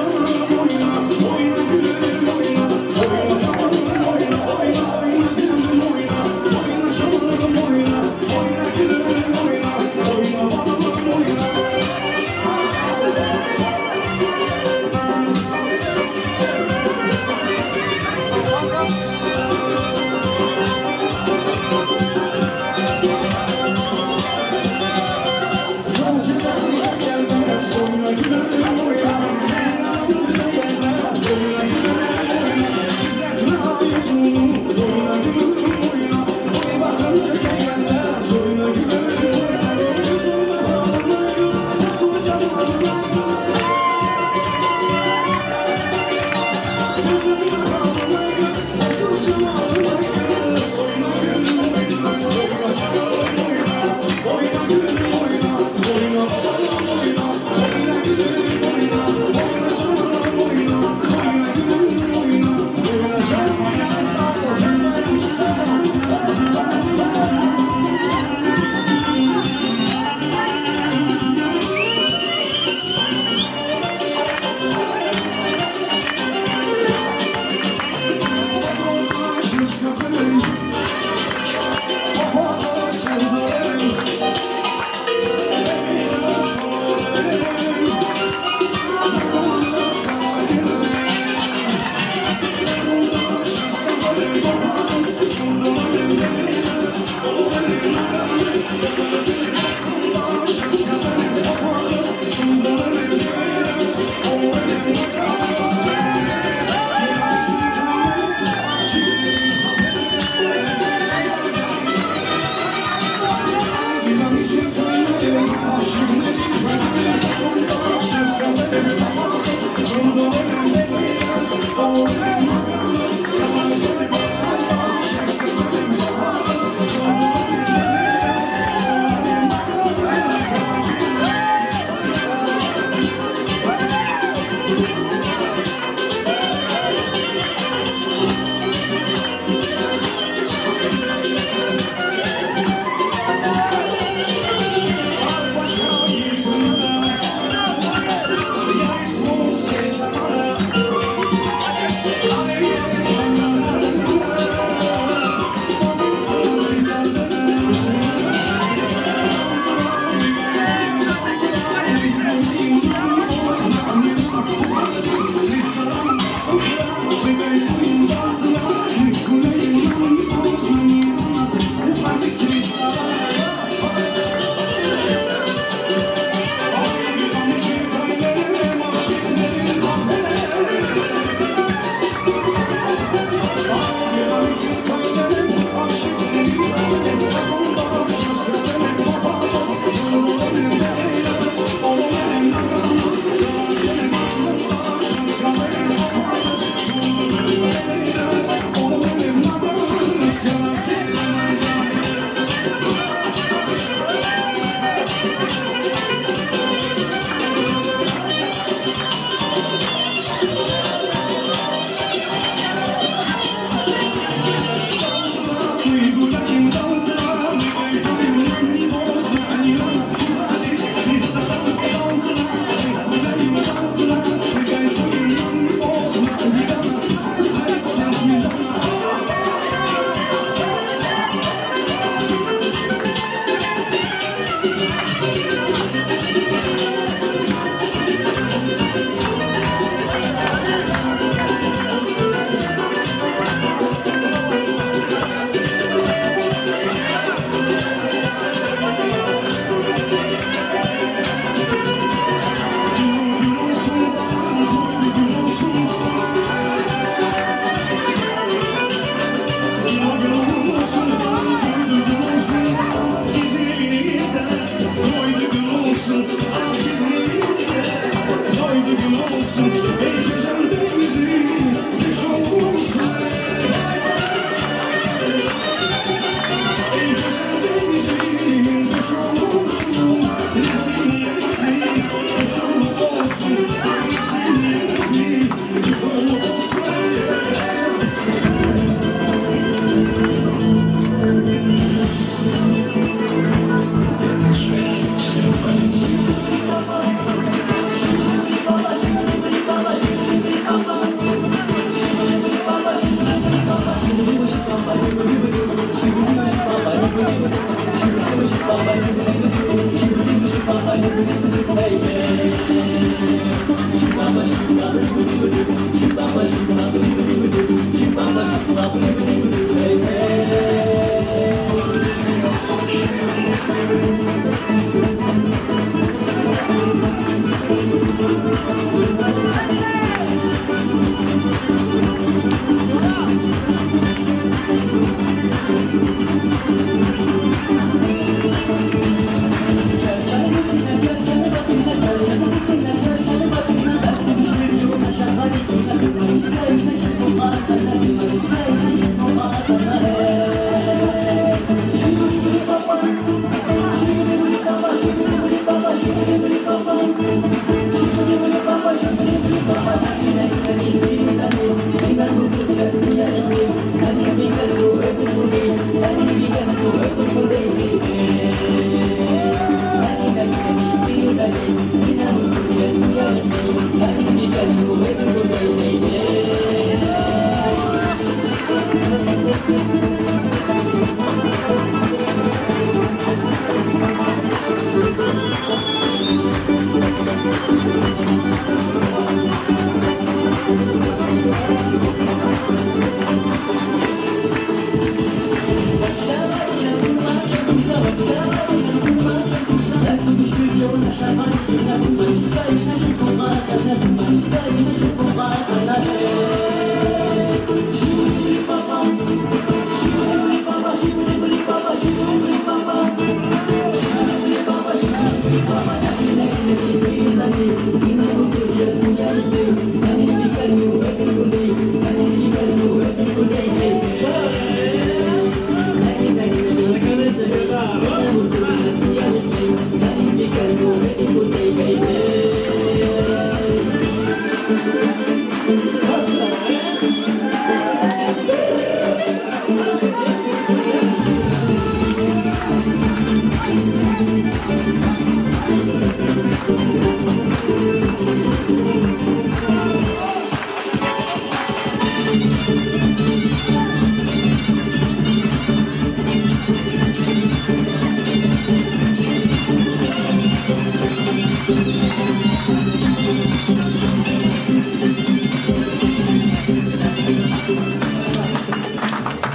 olsun.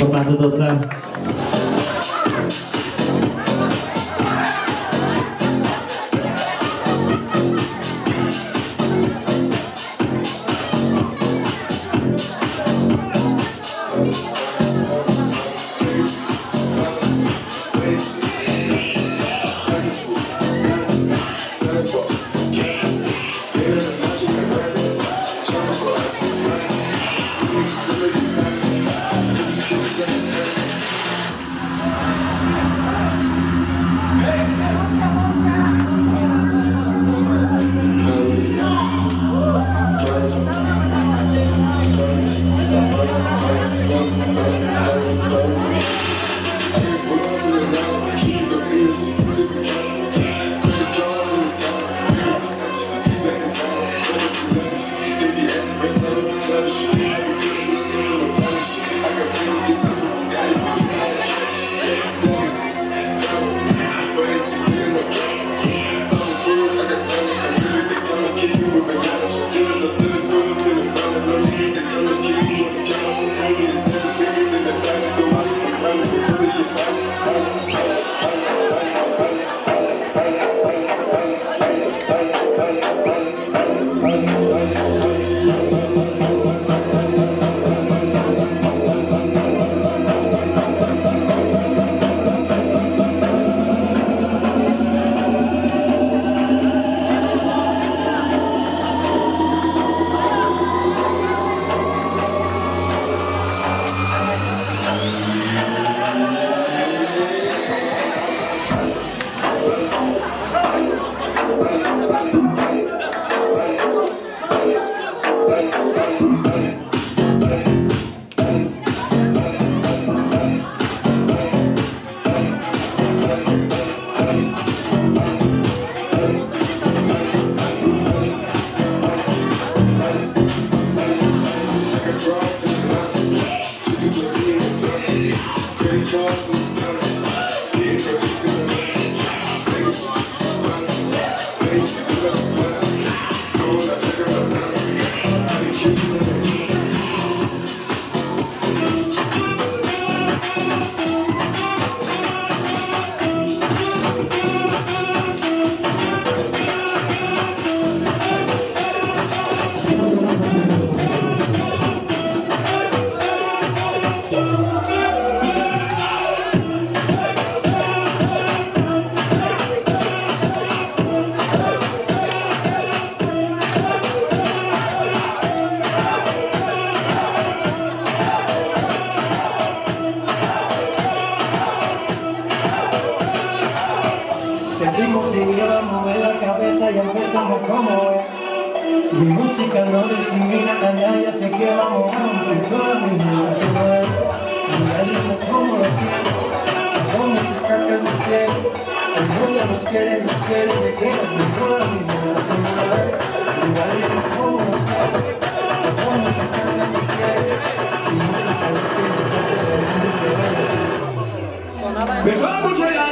Hurmatli do'stlar, somos como es. Mi música no discrimina a nadie, así que vamos a romper todas mis ilusiones. Mi ritmo como los tiene, con música que me quiere. El mundo nos quiere, me quiere con todas mis ilusiones. Mi ritmo como los tiene, con música que me quiere. Mi música no tiene que el mundo se ve. Me vamos a la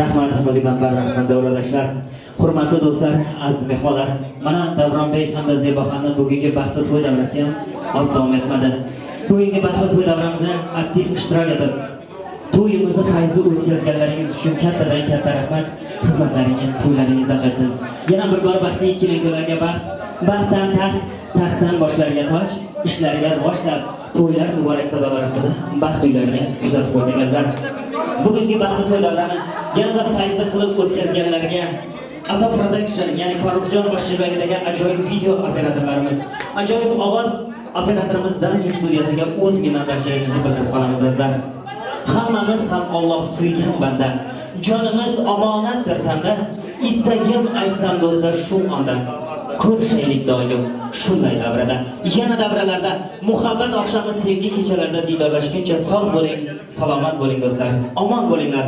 Rahmat muzikantlar, rahmat davradoshlar, hurmatli do'stlar, aziz mehmonlar. Mana Davron bey hamda Zibo xonim bugungi baxtli to'y davrasi ham oz davom etmadi. Bugungi baxtli to'y davramizda aktiv ishtirok etib, to'yimizni fayzli o'tkazganlaringiz uchun kattadan katta rahmat. Xizmatlaringiz to'ylaringizda qaytsin. Yana bir bor baxtli kelinlarga baxt, baxtdan taxt, taxtdan boshlariga toj, ishlariga rivojlab, to'ylar muborak sadolar ostida baxt uylariga kuzatib qo'ysangizlar. Bugungi baxtli to'ylarni yanada fayzli qilib o'tkazganlarga Ata Production, ya'ni Farruxjon boshchiligidagi ajoyib video operatorlarimiz, ajoyib ovoz operatorimiz Dani studiyasiga o'z minnatdorchiligimizni bildirib qolamiz azizlar. Hammamiz ham Alloh suygan banda, jonimiz omonatdir tanda, istagim aytsam do'stlar shu onda. Ko'rishaylik doim shunday davrada, yana davralarda, muhabbat oqshomi, sevgi kechalarida didorlashguncha sog' bo'ling, salomat bo'ling do'stlar, omon bo'linglar.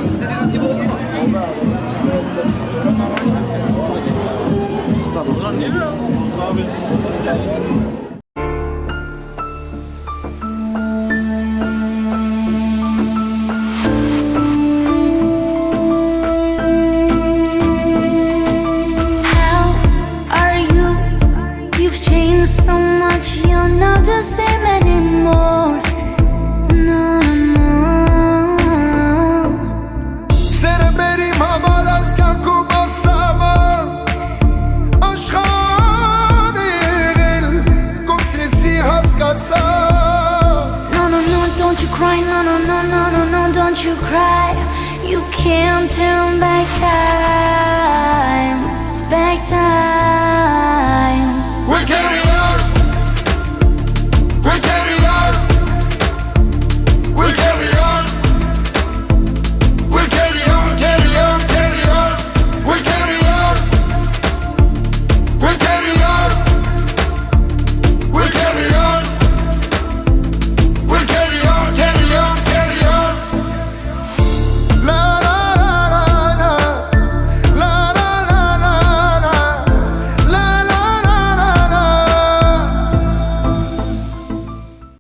İstediğiniz gibi oldu mu? Tamam.